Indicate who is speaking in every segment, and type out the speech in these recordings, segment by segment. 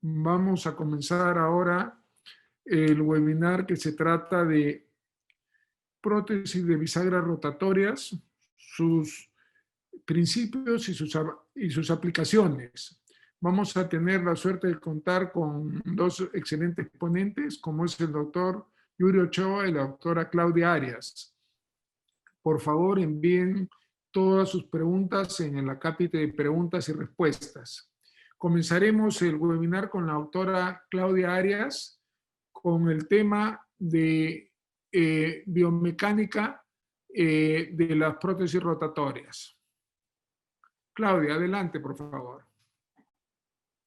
Speaker 1: Vamos a comenzar ahora el webinar que se trata de prótesis de bisagras rotatorias, sus principios y sus aplicaciones. Vamos a tener la suerte de contar con dos excelentes ponentes, como es el doctor Yuri Ochoa y la doctora Claudia Arias. Por favor, envíen todas sus preguntas en el acápite de preguntas y respuestas. Comenzaremos el webinar con la doctora Claudia Arias con el tema de biomecánica de las prótesis rotatorias. Claudia, adelante, por favor.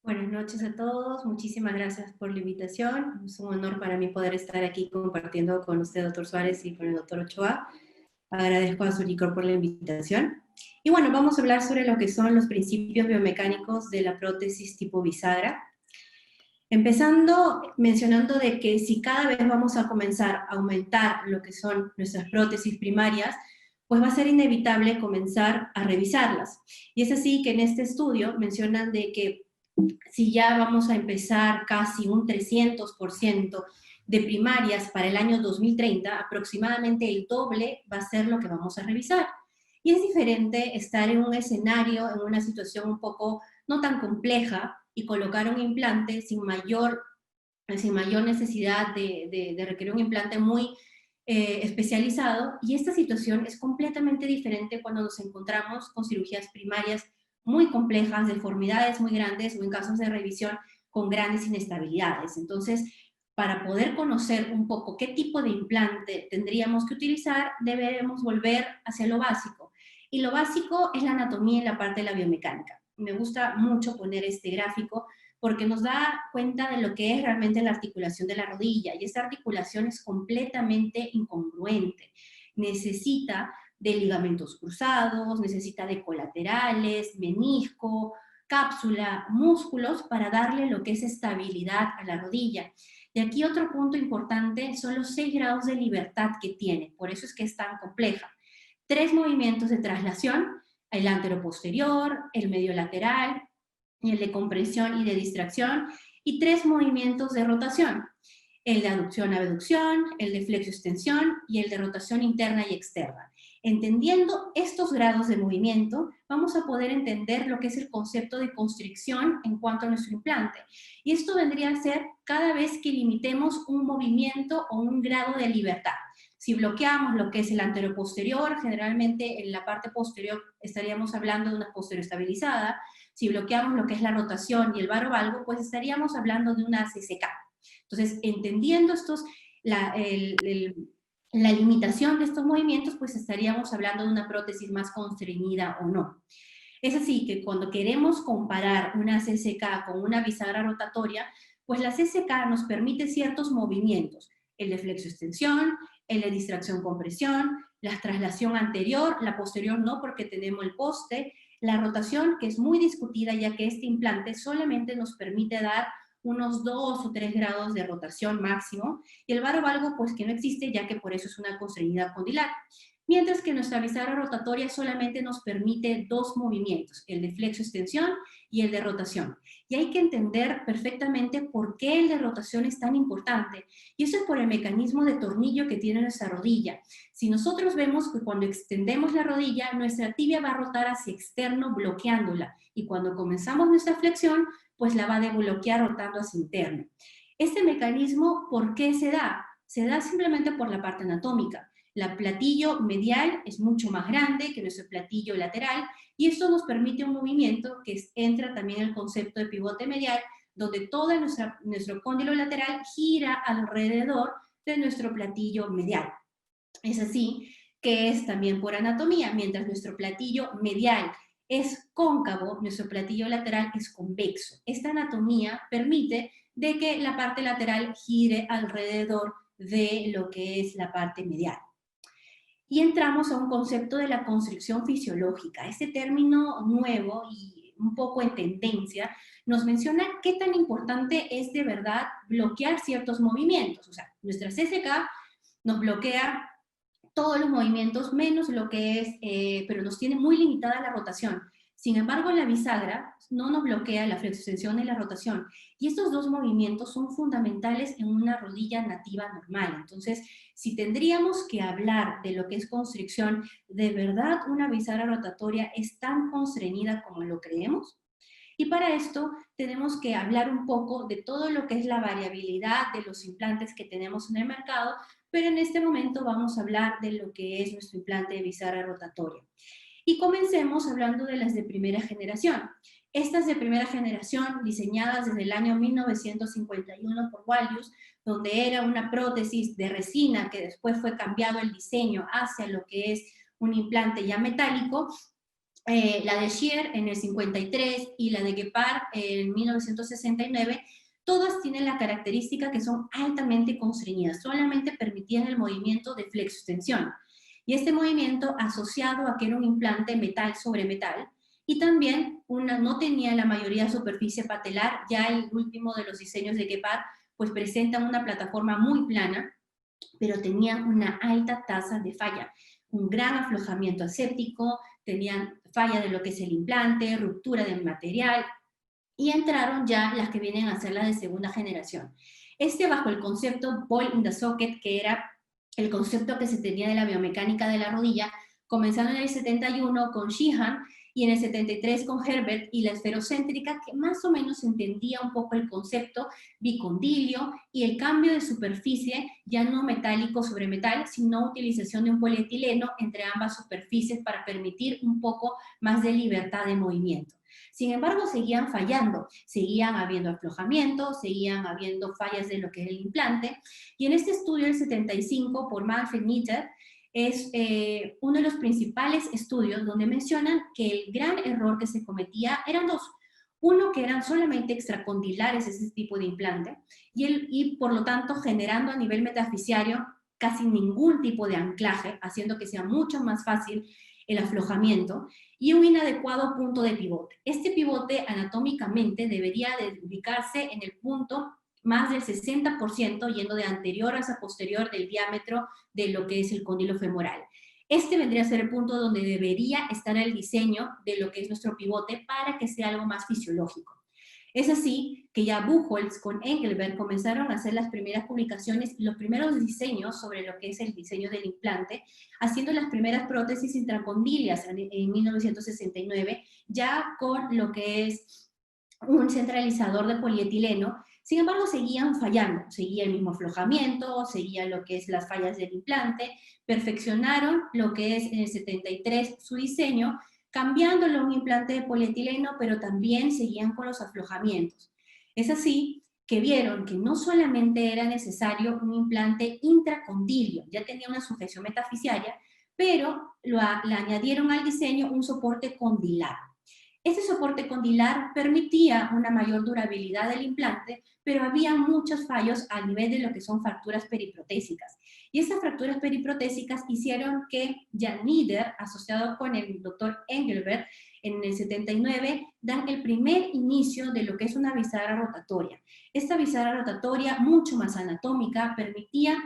Speaker 2: Buenas noches a todos, muchísimas gracias por la invitación. Es un honor para mí poder estar aquí compartiendo con usted, doctor Suárez, y con el doctor Ochoa. Agradezco a Suricor por la invitación. Y bueno, vamos a hablar sobre lo que son los principios biomecánicos de la prótesis tipo bisagra. Empezando mencionando de que si cada vez vamos a comenzar a aumentar lo que son nuestras prótesis primarias, pues va a ser inevitable comenzar a revisarlas. Y es así que en este estudio mencionan de que si ya vamos a empezar casi un 300% de primarias para el año 2030, aproximadamente el doble va a ser lo que vamos a revisar. Y es diferente estar en un escenario, en una situación un poco no tan compleja, y colocar un implante sin mayor necesidad de requerir un implante muy especializado, y esta situación es completamente diferente cuando nos encontramos con cirugías primarias muy complejas, deformidades muy grandes o en casos de revisión con grandes inestabilidades. Entonces, para poder conocer un poco qué tipo de implante tendríamos que utilizar, deberemos volver hacia lo básico. Y lo básico es la anatomía y la parte de la biomecánica. Me gusta mucho poner este gráfico porque nos da cuenta de lo que es realmente la articulación de la rodilla, y esta articulación es completamente incongruente. Necesita de ligamentos cruzados, necesita de colaterales, menisco, cápsula, músculos para darle lo que es estabilidad a la rodilla. Y aquí otro punto importante son los 6 grados de libertad que tiene, por eso es que es tan compleja. 3 movimientos de traslación, el anteroposterior, el medio lateral, y el de compresión y de distracción, y 3 movimientos de rotación, el de aducción-abducción, el de flexo-extensión y el de rotación interna y externa. Entendiendo estos grados de movimiento, vamos a poder entender lo que es el concepto de constricción en cuanto a nuestro implante. Y esto vendría a ser cada vez que limitemos un movimiento o un grado de libertad. Si bloqueamos lo que es el anteroposterior, generalmente en la parte posterior estaríamos hablando de una posterior estabilizada. Si bloqueamos lo que es la rotación y el varovalgo, pues estaríamos hablando de una CCK. Entonces, entendiendo la limitación de estos movimientos, pues estaríamos hablando de una prótesis más constreñida o no. Es así que cuando queremos comparar una CCK con una bisagra rotatoria, pues la CCK nos permite ciertos movimientos, el de flexo-extensión, el de distracción-compresión, la traslación anterior, la posterior no porque tenemos el poste, la rotación, que es muy discutida ya que este implante solamente nos permite dar unos 2 o 3 grados de rotación máximo, y el varovalgo pues que no existe ya que por eso es una constreñida condilar. Mientras que nuestra bisagra rotatoria solamente nos permite 2 movimientos, el de flexo-extensión y el de rotación. Y hay que entender perfectamente por qué el de rotación es tan importante. Y eso es por el mecanismo de tornillo que tiene nuestra rodilla. Si nosotros vemos que cuando extendemos la rodilla, nuestra tibia va a rotar hacia externo bloqueándola. Y cuando comenzamos nuestra flexión, pues la va a desbloquear rotando hacia interno. Este mecanismo, ¿por qué se da? Se da simplemente por la parte anatómica. El platillo medial es mucho más grande que nuestro platillo lateral, y esto nos permite un movimiento que entra también en el concepto de pivote medial, donde todo nuestro cóndilo lateral gira alrededor de nuestro platillo medial. Es así que es también por anatomía, mientras nuestro platillo medial es cóncavo, nuestro platillo lateral es convexo. Esta anatomía permite de que la parte lateral gire alrededor de lo que es la parte medial. Y entramos a un concepto de la constricción fisiológica. Este término nuevo y un poco en tendencia nos menciona qué tan importante es de verdad bloquear ciertos movimientos. O sea, nuestra CCK nos bloquea todos los movimientos menos lo que es, pero nos tiene muy limitada la rotación. Sin embargo, la bisagra no nos bloquea la flexoextensión y la rotación. Y estos dos movimientos son fundamentales en una rodilla nativa normal. Entonces, si tendríamos que hablar de lo que es constricción, ¿de verdad una bisagra rotatoria es tan constreñida como lo creemos? Y para esto tenemos que hablar un poco de todo lo que es la variabilidad de los implantes que tenemos en el mercado, pero en este momento vamos a hablar de lo que es nuestro implante de bisagra rotatoria. Y comencemos hablando de las de primera generación. Estas de primera generación, diseñadas desde el año 1951 por Wallius, donde era una prótesis de resina que después fue cambiado el diseño hacia lo que es un implante ya metálico, la de Scheer en el 53 y la de Guépard en 1969, todas tienen la característica que son altamente constreñidas, solamente permitían el movimiento de flexoextensión. Y este movimiento asociado a que era un implante metal sobre metal, y también no tenía la mayoría superficie patelar, ya el último de los diseños de Guépard pues presentan una plataforma muy plana, pero tenían una alta tasa de falla, un gran aflojamiento aséptico, tenían falla de lo que es el implante, ruptura del material, y entraron ya las que vienen a ser las de segunda generación. Bajo el concepto ball in the socket, que era el concepto que se tenía de la biomecánica de la rodilla, comenzando en el 71 con Sheehan y en el 73 con Herbert, y la esferocéntrica, que más o menos entendía un poco el concepto bicondilio y el cambio de superficie, ya no metálico sobre metal, sino utilización de un polietileno entre ambas superficies para permitir un poco más de libertad de movimiento. Sin embargo, seguían fallando, seguían habiendo aflojamiento, seguían habiendo fallas de lo que era el implante, y en este estudio del 75 por Manfred-Nitter, es uno de los principales estudios donde mencionan que el gran error que se cometía eran dos. Uno, que eran solamente extracondilares ese tipo de implante, y por lo tanto generando a nivel metafisiario casi ningún tipo de anclaje, haciendo que sea mucho más fácil el aflojamiento, y un inadecuado punto de pivote. Este pivote anatómicamente debería de ubicarse en el punto más del 60%, yendo de anterior hacia posterior del diámetro de lo que es el cóndilo femoral. Este vendría a ser el punto donde debería estar el diseño de lo que es nuestro pivote para que sea algo más fisiológico. Es así que ya Buchholz con Engelberg comenzaron a hacer las primeras publicaciones y los primeros diseños sobre lo que es el diseño del implante, haciendo las primeras prótesis intracondilias en 1969, ya con lo que es un centralizador de polietileno. Sin embargo, seguían fallando, seguía el mismo aflojamiento, seguía lo que es las fallas del implante, perfeccionaron lo que es en el 73 su diseño, cambiándolo a un implante de polietileno, pero también seguían con los aflojamientos. Es así que vieron que no solamente era necesario un implante intracondilio, ya tenía una sujeción metafisiaria, pero le añadieron al diseño un soporte condilar. Este soporte condilar permitía una mayor durabilidad del implante, pero había muchos fallos a nivel de lo que son fracturas periprotésicas. Y estas fracturas periprotésicas hicieron que Jan Nieder, asociado con el doctor Engelberg, en el 79, dan el primer inicio de lo que es una bisagra rotatoria. Esta bisagra rotatoria, mucho más anatómica, permitía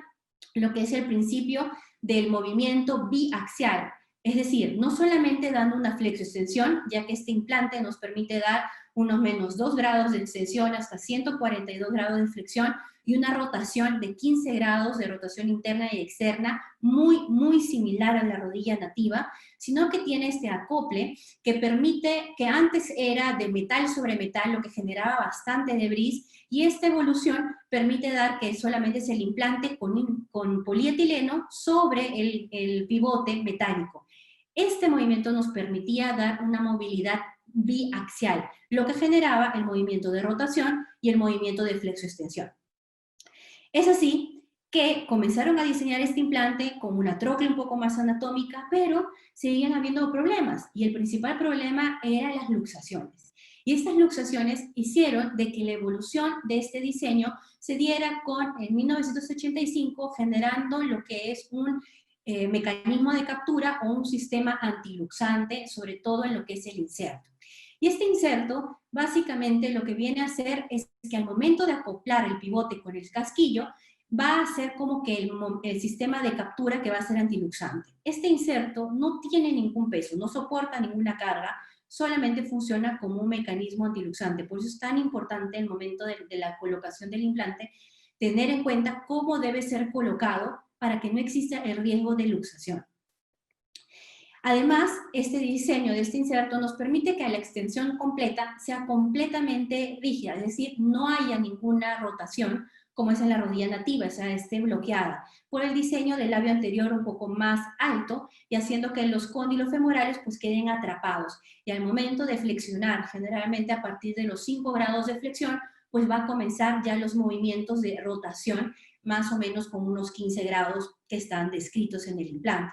Speaker 2: lo que es el principio del movimiento biaxial. Es decir, no solamente dando una flexoextensión, ya que este implante nos permite dar unos menos 2 grados de extensión hasta 142 grados de flexión y una rotación de 15 grados de rotación interna y externa, muy similar a la rodilla nativa, sino que tiene este acople que permite, que antes era de metal sobre metal, lo que generaba bastante debris, y esta evolución permite dar que solamente es el implante con polietileno sobre el pivote metálico. Este movimiento nos permitía dar una movilidad biaxial, lo que generaba el movimiento de rotación y el movimiento de flexoextensión. Es así que comenzaron a diseñar este implante con una trocle un poco más anatómica, pero seguían habiendo problemas, y el principal problema eran las luxaciones. Y estas luxaciones hicieron de que la evolución de este diseño se diera en 1985, generando lo que es un mecanismo de captura o un sistema antiluxante, sobre todo en lo que es el inserto. Y este inserto, básicamente lo que viene a hacer es que al momento de acoplar el pivote con el casquillo, va a ser como que el sistema de captura que va a ser antiluxante. Este inserto no tiene ningún peso, no soporta ninguna carga, solamente funciona como un mecanismo antiluxante. Por eso es tan importante el momento de la colocación del implante, tener en cuenta cómo debe ser colocado para que no exista el riesgo de luxación. Además, este diseño de este inserto nos permite que la extensión completa sea completamente rígida, es decir, no haya ninguna rotación como es en la rodilla nativa, o sea, esté bloqueada por el diseño del labio anterior un poco más alto y haciendo que los cóndilos femorales pues queden atrapados. Y al momento de flexionar, generalmente a partir de los 5 grados de flexión, pues va a comenzar ya los movimientos de rotación, más o menos con unos 15 grados que están descritos en el implante.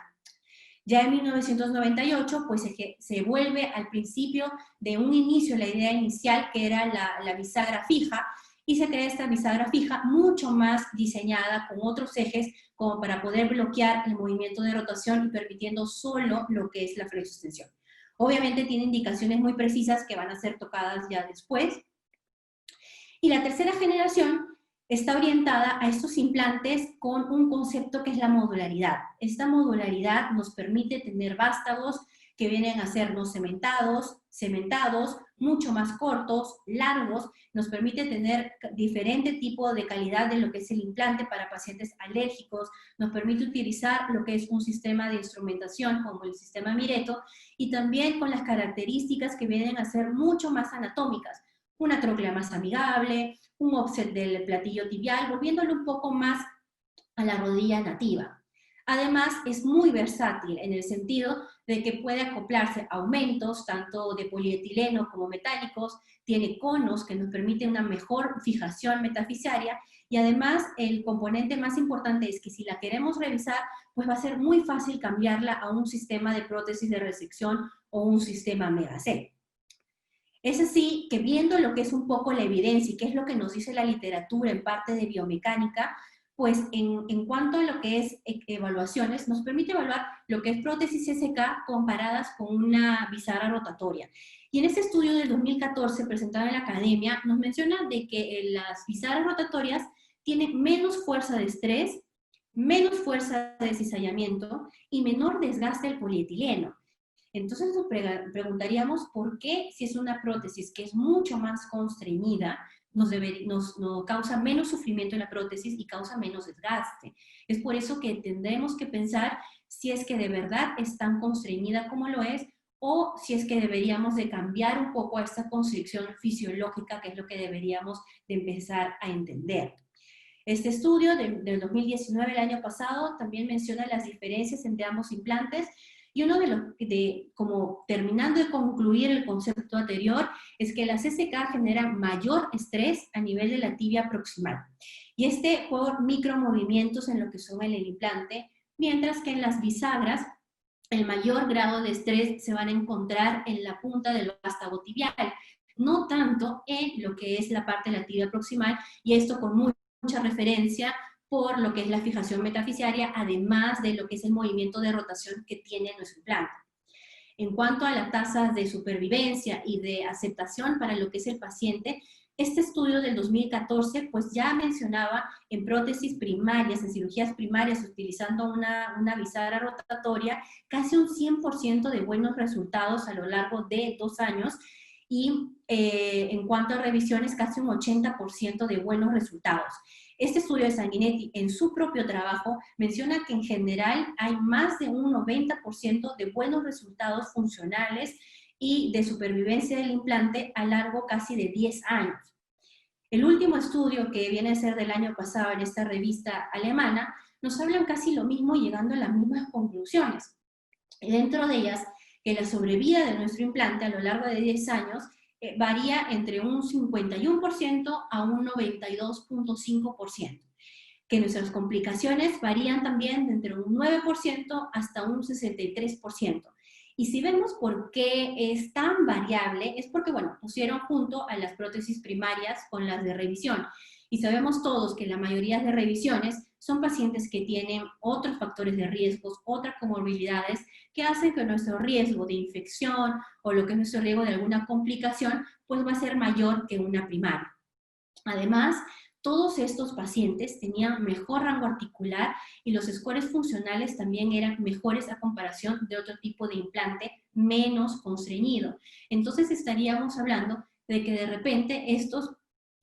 Speaker 2: Ya en 1998, pues se vuelve al principio de un inicio, la idea inicial, que era la bisagra fija, y se crea esta bisagra fija mucho más diseñada con otros ejes como para poder bloquear el movimiento de rotación y permitiendo solo lo que es la flexoextensión. Obviamente tiene indicaciones muy precisas que van a ser tocadas ya después. Y la tercera generación está orientada a estos implantes con un concepto que es la modularidad. Esta modularidad nos permite tener vástagos que vienen a ser no cementados, mucho más cortos, largos, nos permite tener diferente tipo de calidad de lo que es el implante para pacientes alérgicos, nos permite utilizar lo que es un sistema de instrumentación como el sistema Mireto, y también con las características que vienen a ser mucho más anatómicas, una tróclea más amigable, un offset del platillo tibial, volviéndolo un poco más a la rodilla nativa. Además, es muy versátil en el sentido de que puede acoplarse a aumentos, tanto de polietileno como metálicos, tiene conos que nos permiten una mejor fijación metafisaria, y además el componente más importante es que si la queremos revisar, pues va a ser muy fácil cambiarla a un sistema de prótesis de resección o un sistema Megacel. Es así que viendo lo que es un poco la evidencia y qué es lo que nos dice la literatura en parte de biomecánica, pues en cuanto a lo que es evaluaciones, nos permite evaluar lo que es prótesis SK comparadas con una bisagra rotatoria. Y en este estudio del 2014 presentado en la academia, nos menciona de que las bisagras rotatorias tienen menos fuerza de estrés, menos fuerza de cizallamiento y menor desgaste del polietileno. Entonces nos preguntaríamos por qué, si es una prótesis que es mucho más constreñida, nos causa menos sufrimiento en la prótesis y causa menos desgaste. Es por eso que tendremos que pensar si es que de verdad es tan constreñida como lo es, o si es que deberíamos de cambiar un poco esta constricción fisiológica, que es lo que deberíamos de empezar a entender. Este estudio del 2019, el año pasado, también menciona las diferencias entre ambos implantes. Y uno como terminando de concluir el concepto anterior, es que las SK generan mayor estrés a nivel de la tibia proximal. Y por micromovimientos en lo que son el implante, mientras que en las bisagras, el mayor grado de estrés se van a encontrar en la punta del vástago tibial, no tanto en lo que es la parte de la tibia proximal, y esto con mucha referencia por lo que es la fijación metafisiaria, además de lo que es el movimiento de rotación que tiene nuestro implante. En cuanto a las tasas de supervivencia y de aceptación para lo que es el paciente, este estudio del 2014 pues ya mencionaba en prótesis primarias, en cirugías primarias utilizando una bisagra rotatoria, casi un 100% de buenos resultados a lo largo de 2 años, y en cuanto a revisiones, casi un 80% de buenos resultados. Este estudio de Sanguinetti, en su propio trabajo, menciona que en general hay más de un 90% de buenos resultados funcionales y de supervivencia del implante a largo casi de 10 años. El último estudio, que viene a ser del año pasado en esta revista alemana, nos hablan casi lo mismo, llegando a las mismas conclusiones. Y dentro de ellas, que la sobrevida de nuestro implante a lo largo de 10 años varía entre un 51% a un 92.5%, que nuestras complicaciones varían también de entre un 9% hasta un 63%. Y si vemos por qué es tan variable, es porque, bueno, pusieron junto a las prótesis primarias con las de revisión. Y sabemos todos que la mayoría de revisiones son pacientes que tienen otros factores de riesgos, otras comorbilidades, que hacen que nuestro riesgo de infección o lo que es nuestro riesgo de alguna complicación, pues va a ser mayor que una primaria. Además, todos estos pacientes tenían mejor rango articular y los scores funcionales también eran mejores a comparación de otro tipo de implante menos constreñido. Entonces estaríamos hablando de que de repente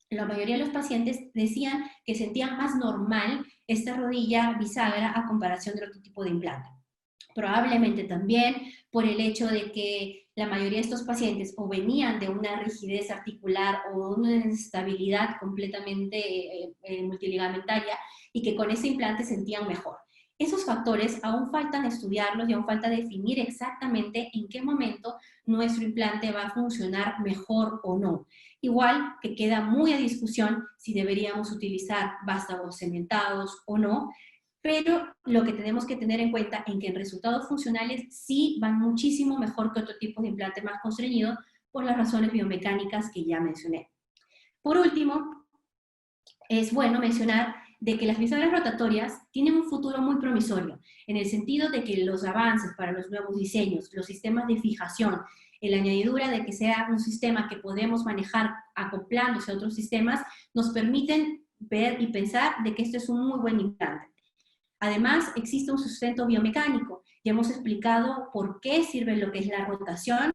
Speaker 2: la mayoría de los pacientes decían que sentían más normal esta rodilla bisagra a comparación de otro tipo de implante. Probablemente también por el hecho de que la mayoría de estos pacientes o venían de una rigidez articular o una inestabilidad completamente multiligamentaria y que con ese implante sentían mejor. Esos factores aún faltan estudiarlos y aún falta definir exactamente en qué momento nuestro implante va a funcionar mejor o no. Igual que queda muy a discusión si deberíamos utilizar vástagos cementados o no, pero lo que tenemos que tener en cuenta es que en resultados funcionales sí van muchísimo mejor que otro tipo de implante más constreñido por las razones biomecánicas que ya mencioné. Por último, es bueno mencionar de que las bisagras rotatorias tienen un futuro muy promisorio, en el sentido de que los avances para los nuevos diseños, los sistemas de fijación, la añadidura de que sea un sistema que podemos manejar acoplándose a otros sistemas, nos permiten ver y pensar de que este es un muy buen implante. Además, existe un sustento biomecánico. Ya hemos explicado por qué sirve lo que es la rotación,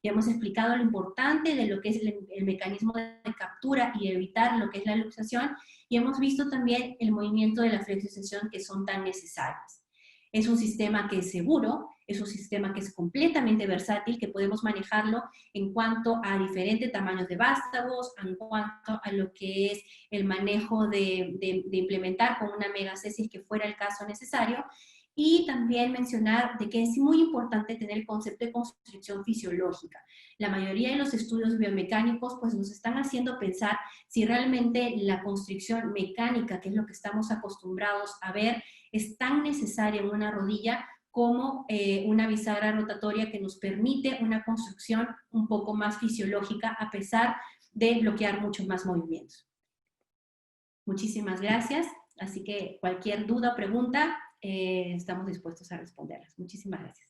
Speaker 2: ya hemos explicado lo importante de lo que es el mecanismo de captura y evitar lo que es la luxación, y hemos visto también el movimiento de la flexioextensión que son tan necesarias. Es un sistema que es seguro, es un sistema que es completamente versátil, que podemos manejarlo en cuanto a diferentes tamaños de vástagos, en cuanto a lo que es el manejo de implementar con una megacesis que fuera el caso necesario, y también mencionar de que es muy importante tener el concepto de constricción fisiológica. La mayoría de los estudios biomecánicos pues nos están haciendo pensar si realmente la constricción mecánica, que es lo que estamos acostumbrados a ver, es tan necesaria en una rodilla como una bisagra rotatoria que nos permite una construcción un poco más fisiológica a pesar de bloquear muchos más movimientos. Muchísimas gracias, así que cualquier duda o pregunta, estamos dispuestos a responderlas. Muchísimas gracias.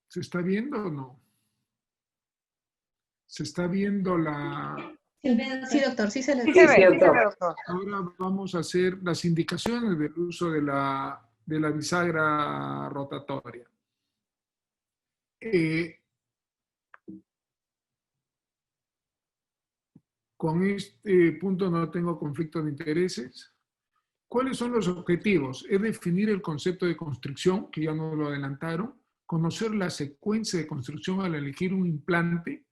Speaker 1: ¿Se está viendo o no? ¿Se está viendo la...?
Speaker 3: Sí, doctor, sí se le
Speaker 4: Sí se ve, doctor.
Speaker 1: Ahora vamos a hacer las indicaciones del uso de la bisagra rotatoria. Con este punto no tengo conflicto de intereses. ¿Cuáles son los objetivos? Es definir el concepto de constricción, que ya nos lo adelantaron, conocer la secuencia de construcción al elegir un implante,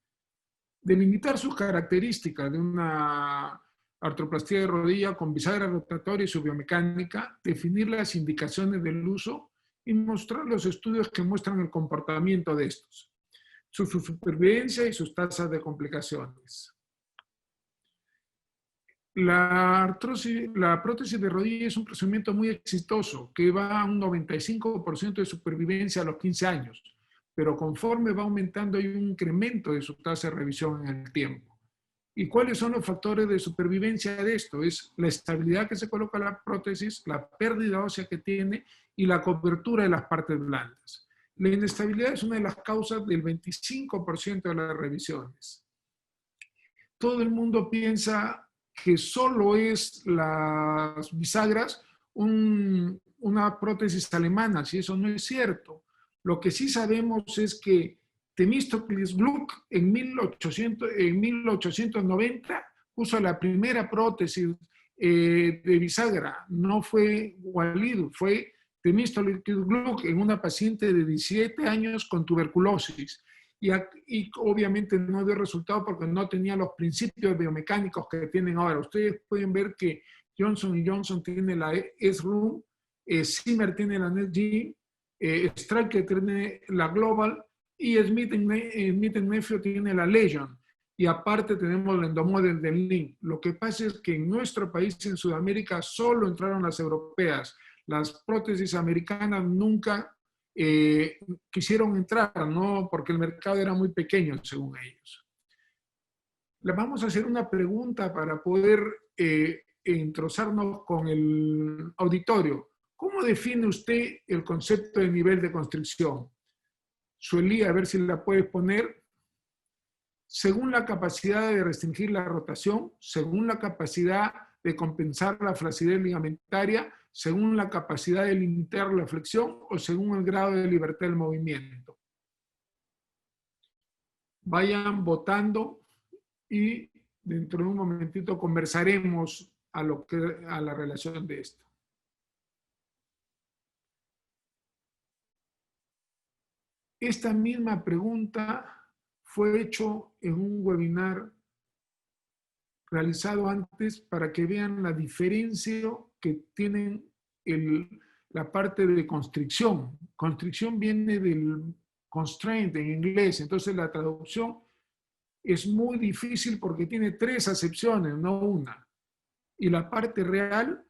Speaker 1: delimitar sus características de una artroplastía de rodilla con bisagra rotatoria y su biomecánica, definir las indicaciones del uso y mostrar los estudios que muestran el comportamiento de estos, su supervivencia y sus tasas de complicaciones. La prótesis de rodilla es un procedimiento muy exitoso que va a un 95% de supervivencia a los 15 años, pero conforme va aumentando hay un incremento de su tasa de revisión en el tiempo. ¿Y cuáles son los factores de supervivencia de esto? Es la estabilidad que se coloca la prótesis, la pérdida ósea que tiene y la cobertura de las partes blandas. La inestabilidad es una de las causas del 25% de las revisiones. Todo el mundo piensa que solo es las bisagras una prótesis alemana, si eso no es cierto. Lo que sí sabemos es que Themistocles Gluck en 1890 puso la primera prótesis de bisagra. No fue Walid, fue Themistocles Gluck en una paciente de 17 años con tuberculosis. Y obviamente no dio resultado porque no tenía los principios biomecánicos que tienen ahora. Ustedes pueden ver que Johnson & Johnson tiene la S-Room, Zimmer tiene la NetG, Stryker tiene la Global y Smith Nephew tiene la Legion. Y aparte tenemos el endomodel del Link. Lo que pasa es que en nuestro país, en Sudamérica, solo entraron las europeas. Las prótesis americanas nunca quisieron entrar, ¿no? Porque el mercado era muy pequeño, según ellos. Les vamos a hacer una pregunta para poder entrozarnos con el auditorio. ¿Cómo define usted el concepto de nivel de constricción? Suelí, a ver si la puedes poner. Según la capacidad de restringir la rotación, según la capacidad de compensar la flacidez ligamentaria, según la capacidad de limitar la flexión o según el grado de libertad del movimiento. Vayan votando y dentro de un momentito conversaremos a la relación de esto. Esta misma pregunta fue hecho en un webinar realizado antes para que vean la diferencia que tienen la parte de constricción. Constricción viene del constraint en inglés, entonces la traducción es muy difícil porque tiene 3 acepciones, no una. Y la parte real,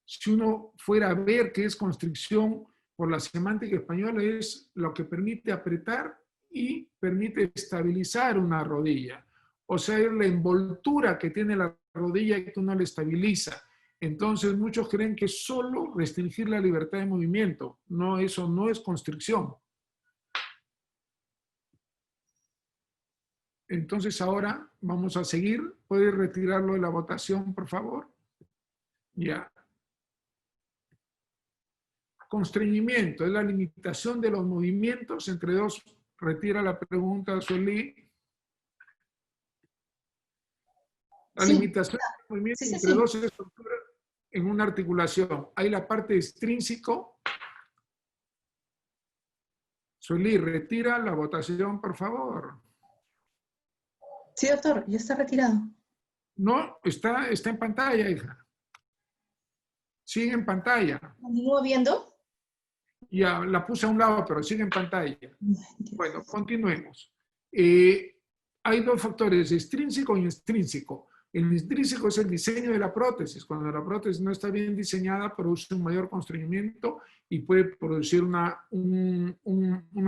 Speaker 1: si uno fuera a ver qué es constricción por la semántica española, es lo que permite apretar y permite estabilizar una rodilla. O sea, es la envoltura que tiene la rodilla que uno la estabiliza. Entonces, muchos creen que solo restringir la libertad de movimiento. No, eso no es constricción. Entonces, ahora vamos a seguir. ¿Puede retirarlo de la votación, por favor? Ya. Constreñimiento es la limitación de los movimientos entre dos. Retira la pregunta, Sueli. La limitación de movimientos entre dos estructuras en una articulación. Hay la parte extrínseco. Sueli, retira la votación, por favor.
Speaker 3: Sí, doctor, ya está retirado.
Speaker 1: No, está en pantalla, hija. Sigue en pantalla.
Speaker 3: ¿Continúo viendo?
Speaker 1: Ya, la puse a un lado, pero sigue en pantalla. Bueno, continuemos. Hay 2 factores, extrínseco y extrínseco. El intrínseco es el diseño de la prótesis. Cuando la prótesis no está bien diseñada, produce un mayor constreñimiento y puede producir una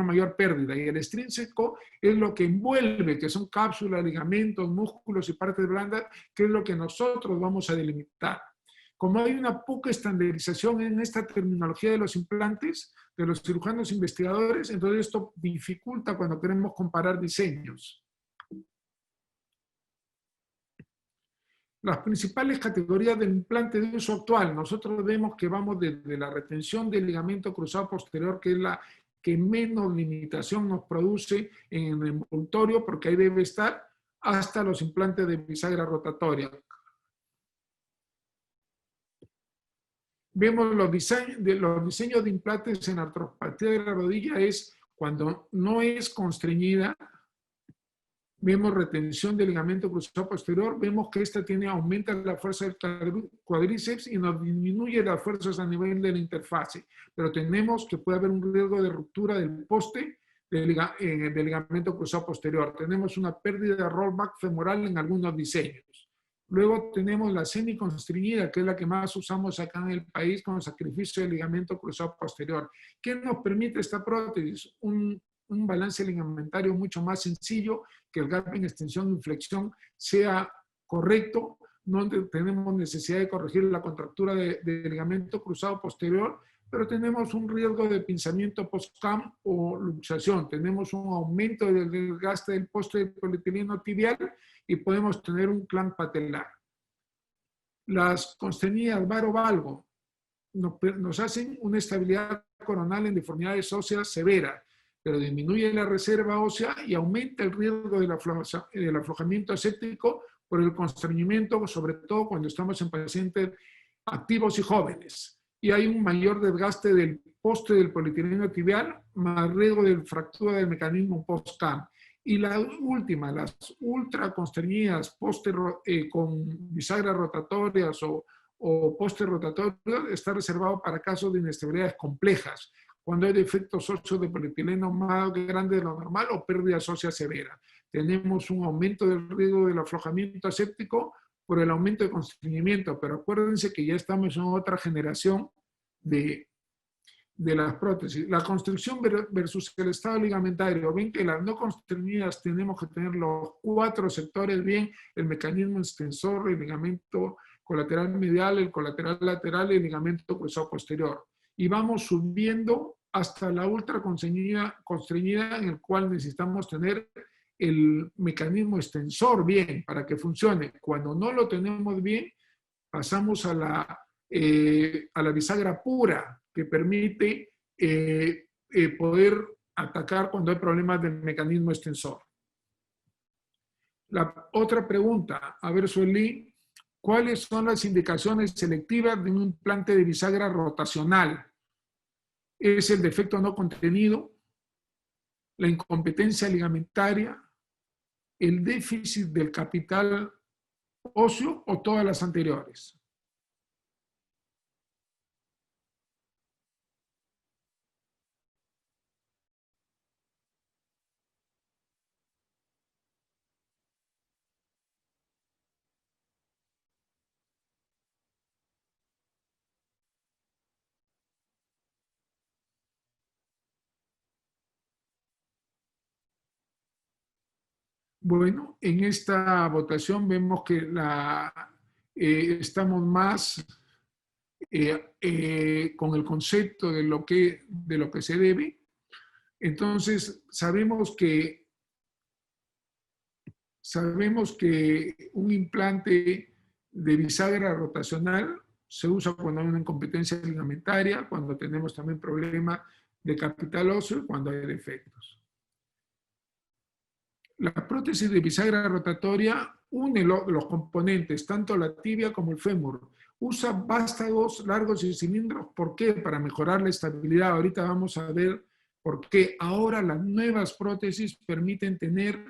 Speaker 1: mayor pérdida. Y el extrínseco es lo que envuelve, que son cápsulas, ligamentos, músculos y partes blandas, que es lo que nosotros vamos a delimitar. Como hay una poca estandarización en esta terminología de los implantes, de los cirujanos investigadores, entonces esto dificulta cuando queremos comparar diseños. Las principales categorías del implante de uso actual, nosotros vemos que vamos desde la retención del ligamento cruzado posterior, que es la que menos limitación nos produce en el envoltorio, porque ahí debe estar, hasta los implantes de bisagra rotatoria. Vemos los diseños de implantes en artropatía de la rodilla es cuando no es constreñida. Vemos retención del ligamento cruzado posterior. Vemos que esta aumenta la fuerza del cuádriceps y nos disminuye las fuerzas a nivel de la interfase. Pero tenemos que puede haber un riesgo de ruptura del poste del ligamento cruzado posterior. Tenemos una pérdida de rollback femoral en algunos diseños. Luego tenemos la semiconstreñida, que es la que más usamos acá en el país con sacrificio del ligamento cruzado posterior. ¿Qué nos permite esta prótesis? Un balance ligamentario mucho más sencillo, que el gap en extensión y flexión sea correcto, no tenemos necesidad de corregir la contractura del ligamento cruzado posterior, pero tenemos un riesgo de pinzamiento post-cam o luxación. Tenemos un aumento del desgaste del poste del polietileno tibial y podemos tener un clamp patelar. Las constreñidas varo-valgo nos hacen una estabilidad coronal en deformidades óseas severas, pero disminuye la reserva ósea y aumenta el riesgo del aflojamiento aséptico por el constreñimiento, sobre todo cuando estamos en pacientes activos y jóvenes. Y hay un mayor desgaste del poste del polietileno tibial, más riesgo de fractura del mecanismo post-cam. Y la última, las ultra constreñidas con bisagras rotatorias o postes rotatorios, está reservado para casos de inestabilidades complejas, cuando hay defectos óseos de polietileno más grandes de lo normal o pérdidas óseas severas. Tenemos un aumento del riesgo del aflojamiento aséptico por el aumento de constreñimiento, pero acuérdense que ya estamos en otra generación de de las prótesis. La constricción versus el estado ligamentario. Ven que las no constreñidas tenemos que tener los 4 sectores bien, el mecanismo extensor, el ligamento colateral medial, el colateral lateral y el ligamento cruzado posterior. Y vamos subiendo hasta la ultra constreñida, en el cual necesitamos tener el mecanismo extensor bien para que funcione. Cuando no lo tenemos bien, pasamos a la bisagra pura, que permite poder atacar cuando hay problemas del mecanismo extensor. La otra pregunta, a ver, Sueli, ¿cuáles son las indicaciones selectivas de un implante de bisagra rotacional? ¿Es el defecto no contenido, la incompetencia ligamentaria, el déficit del capital óseo o todas las anteriores? Bueno, en esta votación vemos que estamos más con el concepto de lo que se debe. Entonces, sabemos que un implante de bisagra rotacional se usa cuando hay una incompetencia ligamentaria, cuando tenemos también problemas de capital óseo y cuando hay defectos. La prótesis de bisagra rotatoria une los componentes, tanto la tibia como el fémur. Usa vástagos largos y cilindros. ¿Por qué? Para mejorar la estabilidad. Ahorita vamos a ver por qué. Ahora las nuevas prótesis permiten tener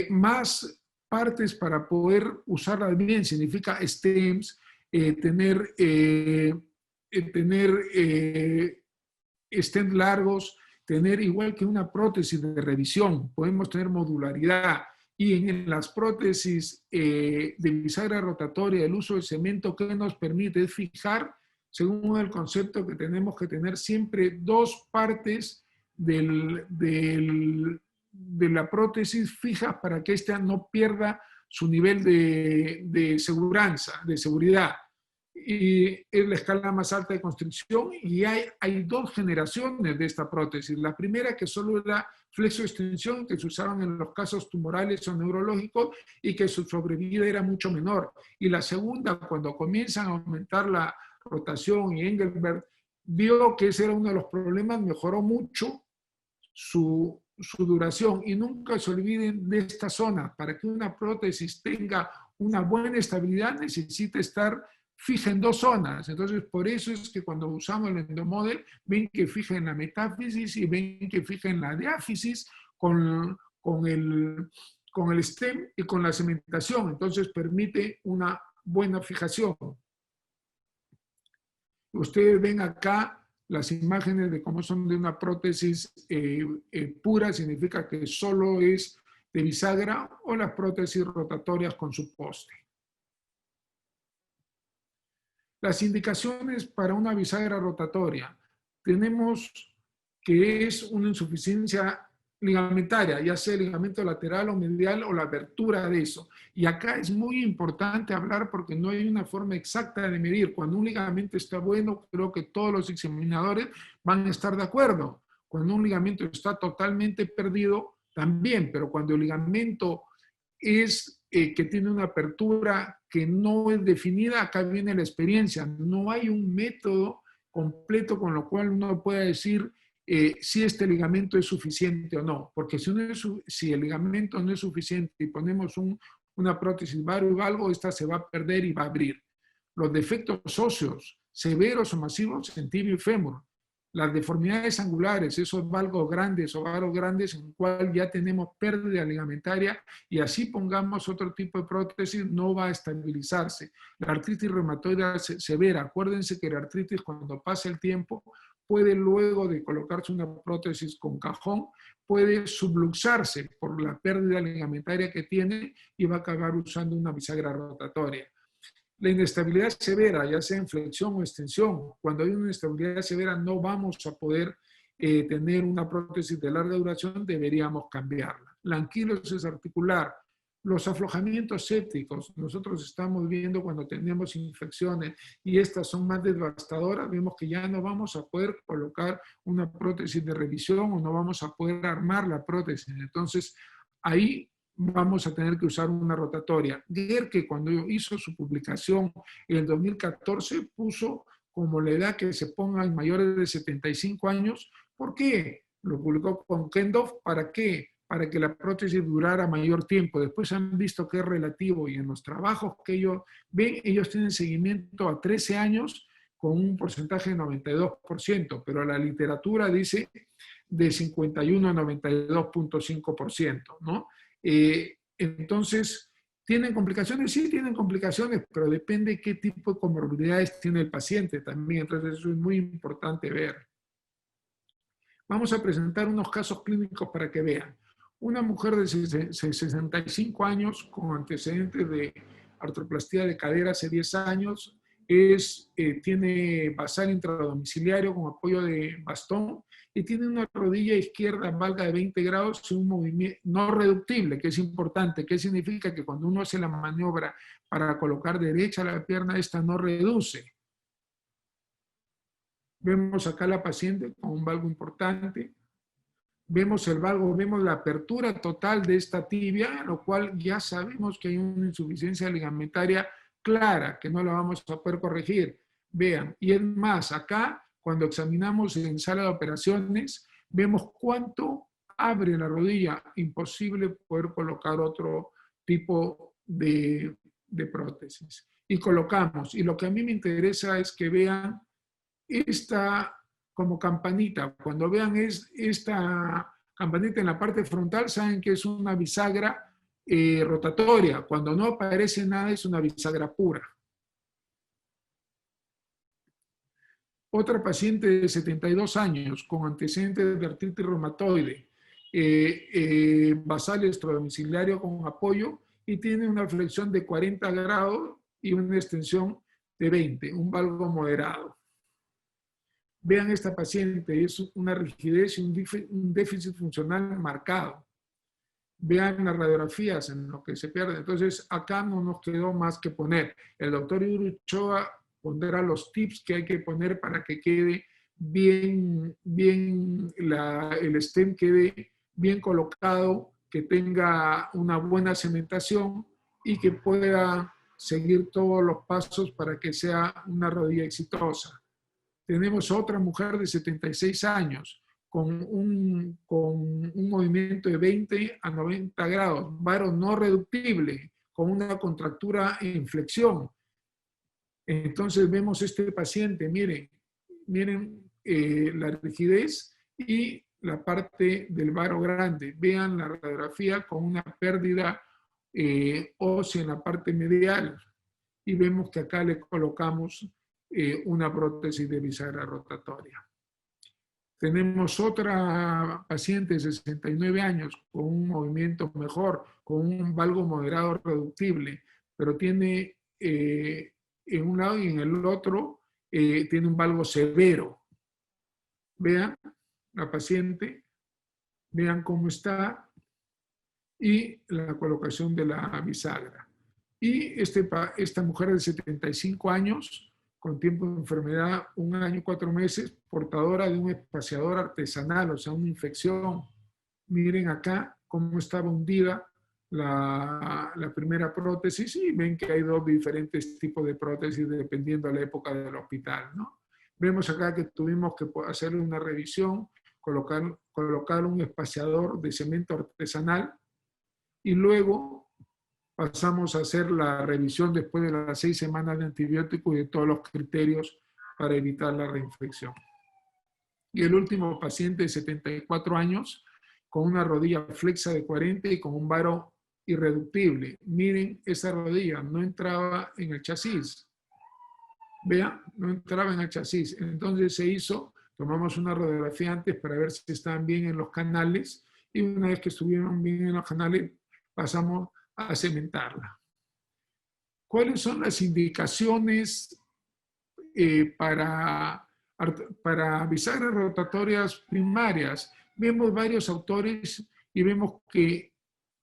Speaker 1: más partes para poder usarlas bien. Significa stems, tener stems largos, tener igual que una prótesis de revisión, podemos tener modularidad. Y en las prótesis de bisagra rotatoria, el uso del cemento, ¿qué nos permite? Es fijar, según el concepto, que tenemos que tener siempre 2 partes de la prótesis fijas para que ésta no pierda su nivel de seguridad. Y es la escala más alta de constricción, y hay 2 generaciones de esta prótesis. La primera, que solo era flexo-extensión, que se usaban en los casos tumorales o neurológicos y que su sobrevida era mucho menor. Y la segunda, cuando comienzan a aumentar la rotación, y Engelberg vio que ese era uno de los problemas, mejoró mucho su duración. Y nunca se olviden de esta zona. Para que una prótesis tenga una buena estabilidad, necesita estar fija en 2 zonas. Entonces, por eso es que cuando usamos el endomodel, ven que fija en la metáfisis y ven que fija en la diáfisis con el stem y con la cementación. Entonces, permite una buena fijación. Ustedes ven acá las imágenes de cómo son de una prótesis pura, significa que solo es de bisagra, o las prótesis rotatorias con su poste. Las indicaciones para una bisagra rotatoria. Tenemos que es una insuficiencia ligamentaria, ya sea el ligamento lateral o medial o la abertura de eso. Y acá es muy importante hablar porque no hay una forma exacta de medir. Cuando un ligamento está bueno, creo que todos los examinadores van a estar de acuerdo. Cuando un ligamento está totalmente perdido, también, pero cuando el ligamento es que tiene una apertura que no es definida, acá viene la experiencia. No hay un método completo con lo cual uno pueda decir si este ligamento es suficiente o no. Porque si el ligamento no es suficiente y ponemos una prótesis vario-valgo, esta se va a perder y va a abrir. Los defectos óseos severos o masivos en tibia y fémur. Las deformidades angulares, esos valgos grandes o varos grandes en el cual ya tenemos pérdida ligamentaria, y así pongamos otro tipo de prótesis, no va a estabilizarse. La artritis reumatoide severa, acuérdense que la artritis, cuando pasa el tiempo, puede, luego de colocarse una prótesis con cajón, puede subluxarse por la pérdida ligamentaria que tiene y va a acabar usando una bisagra rotatoria. La inestabilidad severa, ya sea en flexión o extensión, cuando hay una inestabilidad severa no vamos a poder tener una prótesis de larga duración, deberíamos cambiarla. La anquilosis articular, los aflojamientos sépticos, nosotros estamos viendo cuando tenemos infecciones y estas son más devastadoras, vemos que ya no vamos a poder colocar una prótesis de revisión o no vamos a poder armar la prótesis. Entonces, ahí vamos a tener que usar una rotatoria. Gerke, cuando hizo su publicación en el 2014, puso como la edad que se pongan mayores de 75 años. ¿Por qué? Lo publicó con Kendorf. ¿Para qué? Para que la prótesis durara mayor tiempo. Después han visto que es relativo y en los trabajos que ellos ven, ellos tienen seguimiento a 13 años con un porcentaje de 92%, pero la literatura dice de 51 a 92.5%, ¿no? Entonces, ¿tienen complicaciones? Sí, tienen complicaciones, pero depende qué tipo de comorbilidades tiene el paciente también. Entonces, eso es muy importante ver. Vamos a presentar unos casos clínicos para que vean. Una mujer de 65 años con antecedentes de artroplastía de cadera hace 10 años, tiene basal intradomiciliario con apoyo de bastón y tiene una rodilla izquierda valga de 20 grados y un movimiento no reductible, que es importante. ¿Qué significa? Que cuando uno hace la maniobra para colocar derecha la pierna, esta no reduce. Vemos acá la paciente con un valgo importante. Vemos el valgo, vemos la apertura total de esta tibia, lo cual ya sabemos que hay una insuficiencia ligamentaria clara, que no la vamos a poder corregir. Vean, y es más, acá, cuando examinamos en sala de operaciones, vemos cuánto abre la rodilla. Imposible poder colocar otro tipo de prótesis. Y colocamos, y lo que a mí me interesa es que vean esta como campanita. Cuando vean esta campanita en la parte frontal, saben que es una bisagra rotatoria. Cuando no aparece nada, es una bisagra pura. Otra paciente de 72 años con antecedentes de artritis reumatoide, basal extradomiciliario con apoyo y tiene una flexión de 40 grados y una extensión de 20, un valgo moderado. Vean esta paciente, es una rigidez y un déficit funcional marcado. Vean las radiografías en lo que se pierde. Entonces, acá no nos quedó más que poner. El doctor Iuri Ochoa pondrá los tips que hay que poner para que quede bien el stem quede bien colocado, que tenga una buena cementación y que pueda seguir todos los pasos para que sea una rodilla exitosa. Tenemos otra mujer de 76 años con un movimiento de 20 a 90 grados, varo no reductible, con una contractura en flexión. Entonces vemos este paciente, miren la rigidez y la parte del varo grande. Vean la radiografía con una pérdida ósea en la parte medial y vemos que acá le colocamos una prótesis de bisagra rotatoria. Tenemos otra paciente de 69 años con un movimiento mejor, con un valgo moderado reductible, pero tiene en un lado y en el otro tiene un valgo severo. Vean la paciente, vean cómo está y la colocación de la bisagra. Y esta mujer de 75 años con tiempo de enfermedad 1 año y 4 meses, portadora de un espaciador artesanal, o sea, una infección. Miren acá cómo estaba hundida la primera prótesis y ven que hay 2 diferentes tipos de prótesis dependiendo de la época del hospital, ¿no? Vemos acá que tuvimos que hacer una revisión, colocar un espaciador de cemento artesanal y luego pasamos a hacer la revisión después de las 6 semanas de antibiótico y de todos los criterios para evitar la reinfección. Y el último paciente de 74 años con una rodilla flexa de 40 y con un varo irreductible. Miren, esa rodilla no entraba en el chasis. Vean, no entraba en el chasis. Entonces tomamos una radiografía antes para ver si estaban bien en los canales y una vez que estuvieron bien en los canales pasamos a cementarla. ¿Cuáles son las indicaciones para bisagras rotatorias primarias? Vemos varios autores y vemos que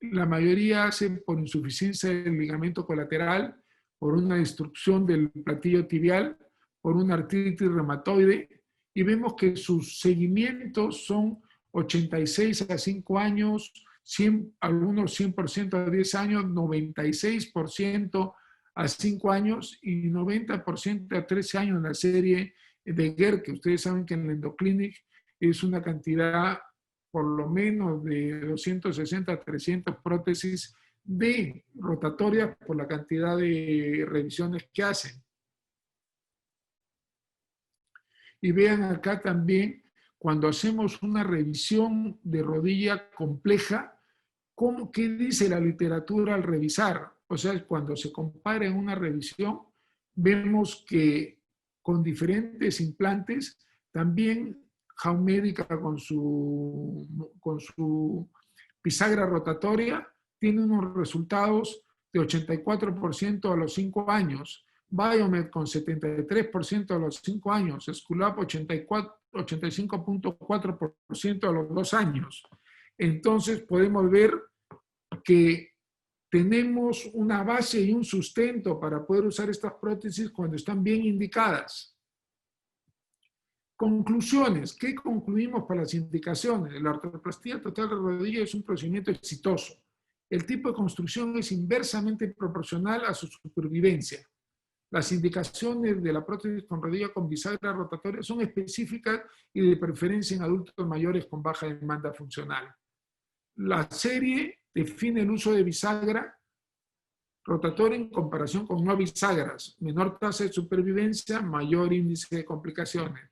Speaker 1: la mayoría hacen por insuficiencia del ligamento colateral, por una destrucción del platillo tibial, por una artritis reumatoide, y vemos que sus seguimientos son 86 a 5 años, 100, algunos 100% a 10 años, 96% a 5 años y 90% a 13 años en la serie de GER, que ustedes saben que en la Endoclinic es una cantidad por lo menos de 260 a 300 prótesis de rotatorias por la cantidad de revisiones que hacen. Y vean acá también, cuando hacemos una revisión de rodilla compleja, ¿qué dice la literatura al revisar? O sea, cuando se compara en una revisión, vemos que con diferentes implantes, también Jaumedica con su bisagra rotatoria tiene unos resultados de 84% a los 5 años, Biomed con 73% a los 5 años, Esculap 85.4% a los 2 años. Entonces podemos ver que tenemos una base y un sustento para poder usar estas prótesis cuando están bien indicadas. Conclusiones. ¿Qué concluimos para las indicaciones? La artroplastía total de rodilla es un procedimiento exitoso. El tipo de construcción es inversamente proporcional a su supervivencia. Las indicaciones de la prótesis con rodilla con bisagra rotatoria son específicas y de preferencia en adultos mayores con baja demanda funcional. La serie define el uso de bisagra rotatoria en comparación con no bisagras. Menor tasa de supervivencia, mayor índice de complicaciones.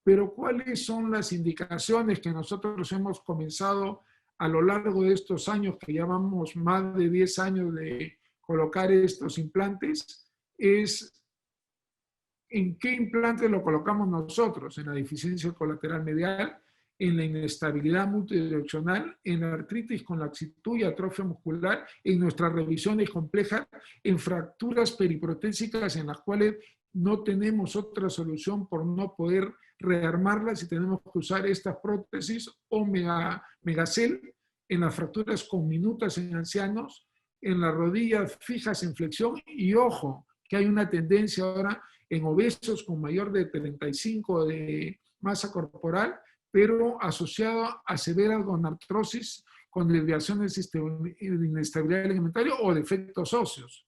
Speaker 1: Pero ¿cuáles son las indicaciones que nosotros hemos comenzado a lo largo de estos años, que llevamos más de 10 años de colocar estos implantes? Es en qué implante lo colocamos nosotros, en la deficiencia colateral medial, en la inestabilidad multidireccional, en la artritis con laxitud y atrofia muscular, en nuestras revisiones complejas, en fracturas periprotésicas en las cuales no tenemos otra solución por no poder rearmarlas y tenemos que usar estas prótesis o megacel, en las fracturas conminutas en ancianos, en las rodillas fijas en flexión y ojo, que hay una tendencia ahora en obesos con mayor de 35 de masa corporal, pero asociado a severas gonartrosis con desviaciones de inestabilidad alimentaria o defectos óseos.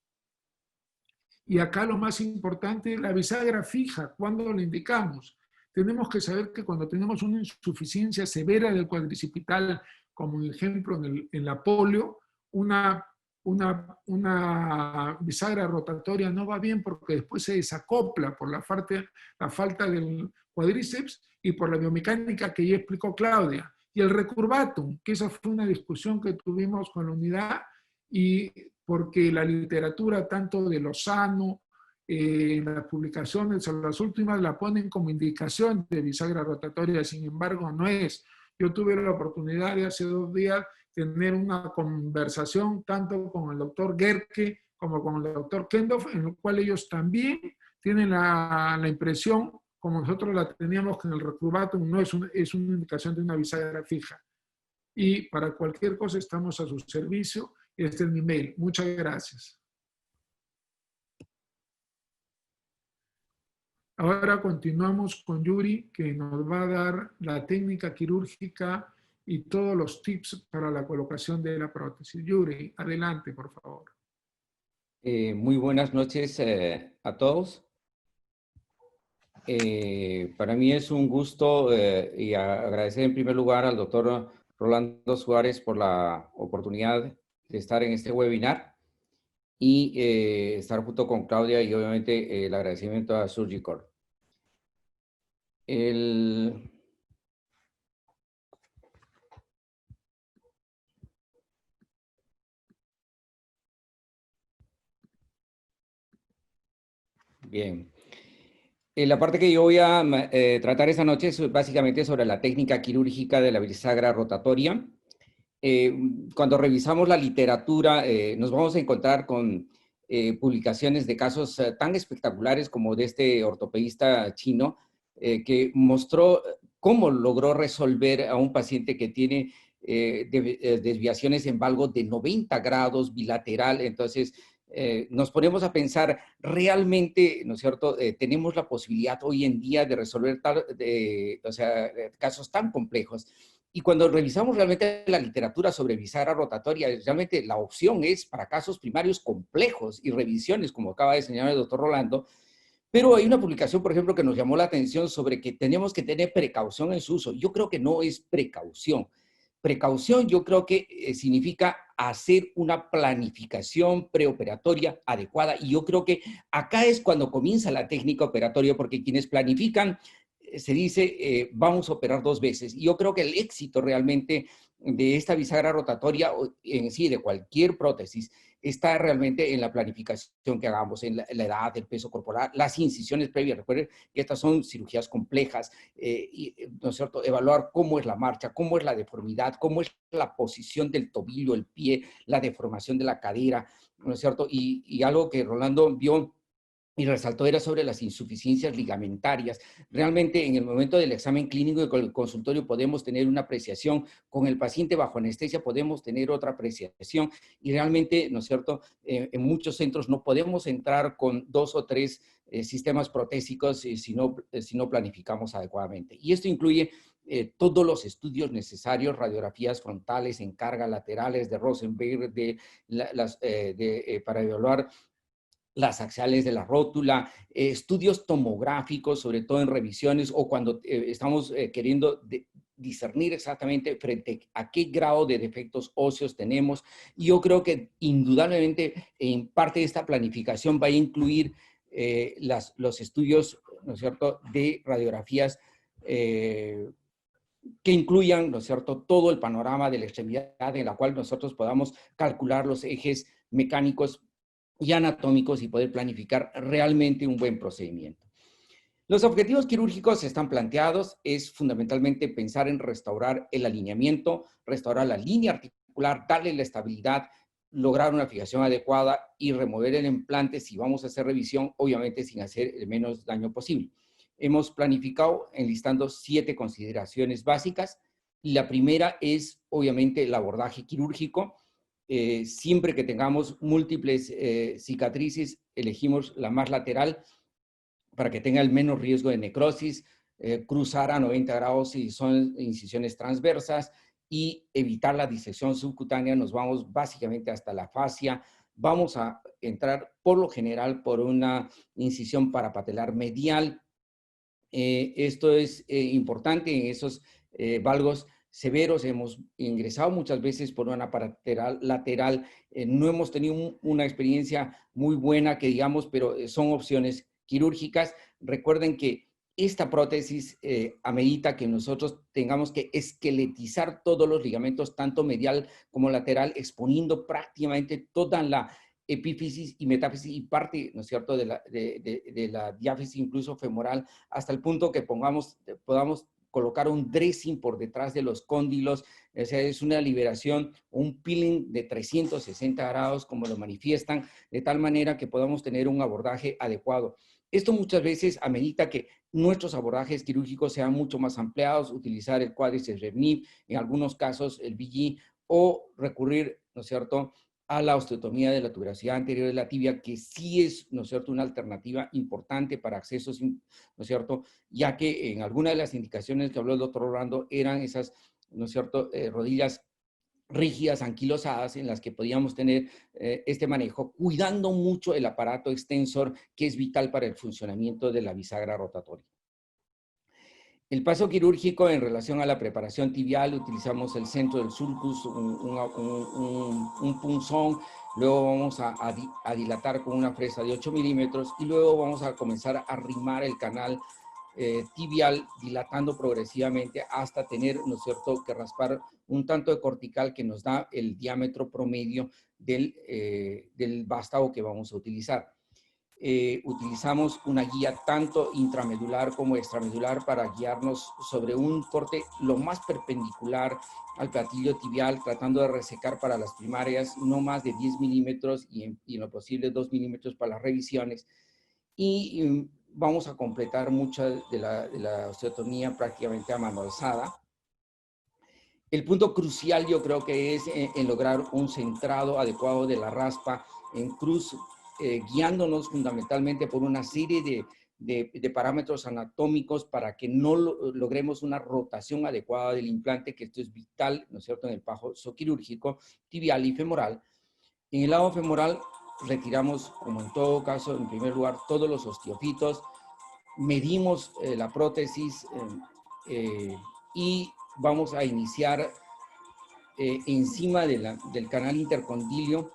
Speaker 1: Y acá lo más importante, la bisagra fija, ¿cuándo la indicamos? Tenemos que saber que cuando tenemos una insuficiencia severa del cuadricipital, como en ejemplo en la polio, una bisagra rotatoria no va bien porque después se desacopla por la falta del cuádriceps y por la biomecánica que ya explicó Claudia. Y el recurvatum, que esa fue una discusión que tuvimos con la unidad y porque la literatura tanto de Lozano, las publicaciones, las últimas la ponen como indicación de bisagra rotatoria, sin embargo no es. Yo tuve la oportunidad de hace 2 días tener una conversación tanto con el doctor Gerke como con el doctor Kendorf, en el cual ellos también tienen la impresión, como nosotros la teníamos, que en el recurvatum no es una indicación de una bisagra fija. Y para cualquier cosa estamos a su servicio. Este es mi mail. Muchas gracias. Ahora continuamos con Yuri, que nos va a dar la técnica quirúrgica y todos los tips para la colocación de la prótesis. Yuri, adelante, por favor.
Speaker 4: Muy buenas noches a todos. Para mí es un gusto y agradecer en primer lugar al doctor Rolando Suárez por la oportunidad de estar en este webinar y estar junto con Claudia y obviamente el agradecimiento a Surgicorp. Bien. La parte que yo voy a tratar esta noche es básicamente sobre la técnica quirúrgica de la bisagra rotatoria. Cuando revisamos la literatura, nos vamos a encontrar con publicaciones de casos tan espectaculares como de este ortopedista chino, que mostró cómo logró resolver a un paciente que tiene desviaciones en valgo de 90 grados bilateral. Entonces, nos ponemos a pensar, realmente, ¿no es cierto?, tenemos la posibilidad hoy en día de resolver casos tan complejos. Y cuando revisamos realmente la literatura sobre bisagra rotatoria, realmente la opción es para casos primarios complejos y revisiones, como acaba de señalar el doctor Rolando. Pero hay una publicación, por ejemplo, que nos llamó la atención sobre que tenemos que tener precaución en su uso. Yo creo que no es precaución. Precaución yo creo que significa hacer una planificación preoperatoria adecuada, y yo creo que acá es cuando comienza la técnica operatoria, porque quienes planifican se dice vamos a operar 2 veces, y yo creo que el éxito realmente de esta bisagra rotatoria en sí, de cualquier prótesis, está realmente en la planificación que hagamos, en la edad, el peso corporal, las incisiones previas. Recuerden que estas son cirugías complejas, ¿no es cierto? Evaluar cómo es la marcha, cómo es la deformidad, cómo es la posición del tobillo, el pie, la deformación de la cadera, ¿no es cierto? Y algo que Rolando vio y resaltó era sobre las insuficiencias ligamentarias. Realmente en el momento del examen clínico y con el consultorio podemos tener una apreciación, con el paciente bajo anestesia podemos tener otra apreciación, y realmente, ¿no es cierto?, en muchos centros no podemos entrar con 2 o 3 sistemas protésicos si no planificamos adecuadamente. Y esto incluye todos los estudios necesarios, radiografías frontales, en carga, laterales, de Rosenberg, para evaluar las axiales de la rótula, estudios tomográficos, sobre todo en revisiones o cuando estamos queriendo discernir exactamente frente a qué grado de defectos óseos tenemos. Y yo creo que indudablemente en parte de esta planificación va a incluir los estudios, ¿no es cierto?, de radiografías que incluyan, ¿no es cierto?, todo el panorama de la extremidad, en la cual nosotros podamos calcular los ejes mecánicos y anatómicos y poder planificar realmente un buen procedimiento. Los objetivos quirúrgicos están planteados, es fundamentalmente pensar en restaurar el alineamiento, restaurar la línea articular, darle la estabilidad, lograr una fijación adecuada y remover el implante si vamos a hacer revisión, obviamente sin hacer el menos daño posible. Hemos planificado enlistando 7 consideraciones básicas. La primera es, obviamente, el abordaje quirúrgico. Siempre que tengamos múltiples cicatrices, elegimos la más lateral para que tenga el menos riesgo de necrosis, cruzar a 90 grados si son incisiones transversas y evitar la disección subcutánea. Nos vamos básicamente hasta la fascia. Vamos a entrar por lo general por una incisión parapatelar medial. Esto es importante en esos valgos severos. Hemos ingresado muchas veces por una parapatelar lateral. No hemos tenido una experiencia muy buena, que digamos, pero son opciones quirúrgicas. Recuerden que esta prótesis amerita que nosotros tengamos que esqueletizar todos los ligamentos, tanto medial como lateral, exponiendo prácticamente toda la epífisis y metáfisis y parte, ¿no es cierto?, de la diáfisis incluso femoral, hasta el punto que podamos colocar un dressing por detrás de los cóndilos. O sea, es una liberación, un peeling de 360 grados, como lo manifiestan, de tal manera que podamos tener un abordaje adecuado. Esto muchas veces amerita que nuestros abordajes quirúrgicos sean mucho más ampliados, utilizar el cuádriceps REVNIV, en algunos casos el VG, o recurrir, ¿no es cierto?, a la osteotomía de la tuberosidad anterior de la tibia, que sí es, ¿no es cierto?, una alternativa importante para accesos, ¿no es cierto?, ya que en alguna de las indicaciones que habló el doctor Rolando eran esas, ¿no es cierto?, rodillas rígidas, anquilosadas, en las que podíamos tener este manejo, cuidando mucho el aparato extensor, que es vital para el funcionamiento de la bisagra rotatoria. El paso quirúrgico en relación a la preparación tibial, utilizamos el centro del sulcus, un punzón, luego vamos a dilatar con una fresa de 8 milímetros y luego vamos a comenzar a arrimar el canal tibial, dilatando progresivamente hasta tener, ¿no es cierto?, que raspar un tanto de cortical que nos da el diámetro promedio del vástago que vamos a utilizar. utilizamos una guía tanto intramedular como extramedular para guiarnos sobre un corte lo más perpendicular al platillo tibial, tratando de resecar para las primarias no más de 10 milímetros y en lo posible 2 milímetros para las revisiones. Y vamos a completar mucha de la osteotomía prácticamente a mano alzada. El punto crucial yo creo que es en lograr un centrado adecuado de la raspa en cruz, guiándonos fundamentalmente por una serie de parámetros anatómicos para que no logremos una rotación adecuada del implante, que esto es vital, ¿no es cierto?, en el paso quirúrgico tibial y femoral. En el lado femoral retiramos, como en todo caso, en primer lugar, todos los osteofitos, medimos la prótesis y vamos a iniciar encima del canal intercondilio,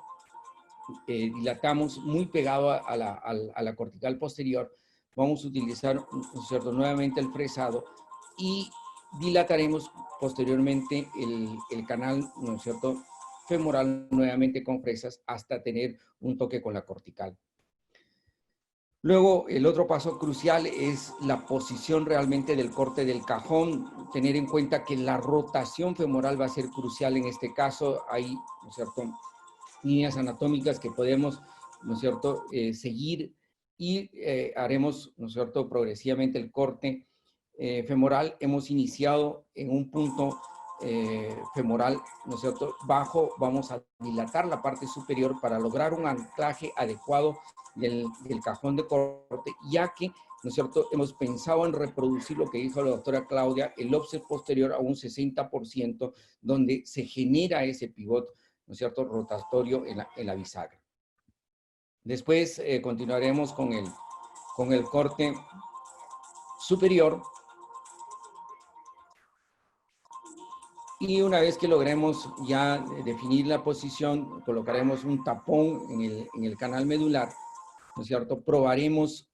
Speaker 4: dilatamos muy pegado a la cortical posterior. Vamos a utilizar, ¿no es cierto?, nuevamente el fresado y dilataremos posteriormente el canal, ¿no es cierto?, femoral nuevamente con fresas hasta tener un toque con la cortical. Luego, el otro paso crucial es la posición realmente del corte del cajón. Tener en cuenta que la rotación femoral va a ser crucial en este caso. Hay, ¿no es cierto?, líneas anatómicas que podemos, ¿no es cierto?, seguir y haremos, ¿no es cierto?, progresivamente el corte femoral. Hemos iniciado en un punto femoral, ¿no es cierto?, bajo. Vamos a dilatar la parte superior para lograr un anclaje adecuado del cajón de corte, ya que, ¿no es cierto?, hemos pensado en reproducir lo que dijo la doctora Claudia, el offset posterior a un 60%, donde se genera ese pivot, ¿no es cierto?, rotatorio en la bisagra. Después continuaremos con el corte superior. Y una vez que logremos ya definir la posición, colocaremos un tapón en el canal medular, ¿no es cierto? Probaremos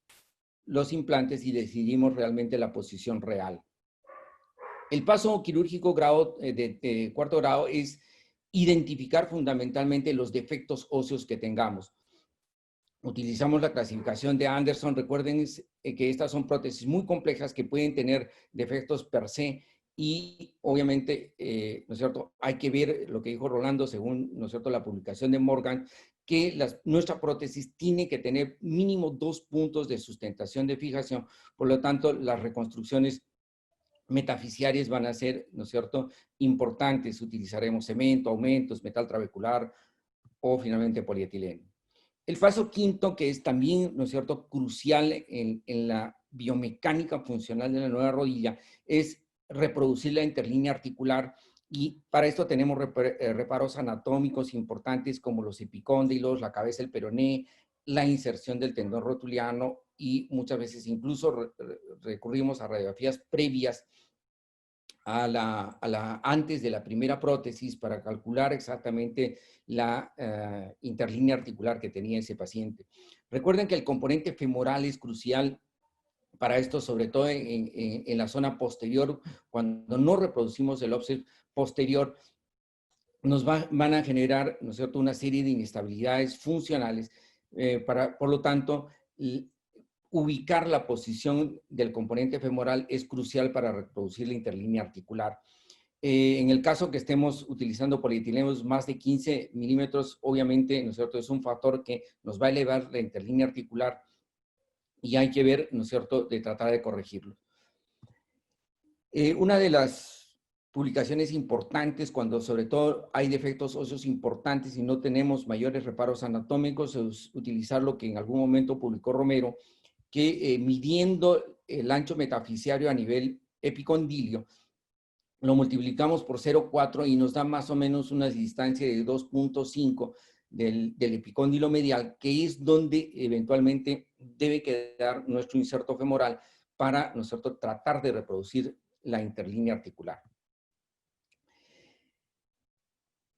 Speaker 4: los implantes y decidimos realmente la posición real. El paso quirúrgico de cuarto grado es identificar fundamentalmente los defectos óseos que tengamos. Utilizamos la clasificación de Anderson. Recuerden que estas son prótesis muy complejas que pueden tener defectos per se y obviamente, ¿no es cierto?, hay que ver lo que dijo Rolando según, ¿no es cierto?, la publicación de Morgan, que nuestra prótesis tiene que tener mínimo 2 puntos de sustentación de fijación. Por lo tanto, las reconstrucciones metafisiarias van a ser, ¿no es cierto?, importantes. Utilizaremos cemento, aumentos, metal trabecular o finalmente polietileno. El paso quinto, que es también, ¿no es cierto?, crucial en la biomecánica funcional de la nueva rodilla, es reproducir la interlínea articular, y para esto tenemos reparos anatómicos importantes como los epicóndilos, la cabeza del peroné, la inserción del tendón rotuliano y muchas veces incluso recurrimos a radiografías previas antes de la primera prótesis para calcular exactamente la interlínea articular que tenía ese paciente. Recuerden que el componente femoral es crucial para esto, sobre todo en la zona posterior. Cuando no reproducimos el offset posterior, nos van a generar, ¿no es cierto?, una serie de inestabilidades funcionales. Por lo tanto, ubicar la posición del componente femoral es crucial para reproducir la interlínea articular. En el caso que estemos utilizando polietilenos más de 15 milímetros, obviamente, ¿no es cierto?, es un factor que nos va a elevar la interlínea articular y hay que ver, ¿no es cierto?, de tratar de corregirlo. Una de las publicaciones importantes, cuando sobre todo hay defectos óseos importantes y no tenemos mayores reparos anatómicos, es utilizar lo que en algún momento publicó Romero, que midiendo el ancho metafisiario a nivel epicondilio, lo multiplicamos por 0,4 y nos da más o menos una distancia de 2,5 del epicóndilo medial, que es donde eventualmente debe quedar nuestro inserto femoral para, ¿no es cierto?, tratar de reproducir la interlínea articular.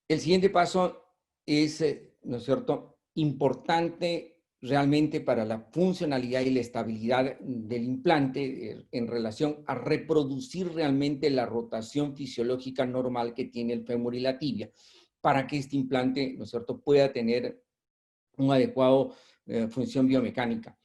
Speaker 4: El siguiente paso es, ¿no es cierto?, importante realmente para la funcionalidad y la estabilidad del implante en relación a reproducir realmente la rotación fisiológica normal que tiene el fémur y la tibia, para que este implante, ¿no es cierto?, pueda tener una adecuada función biomecánica.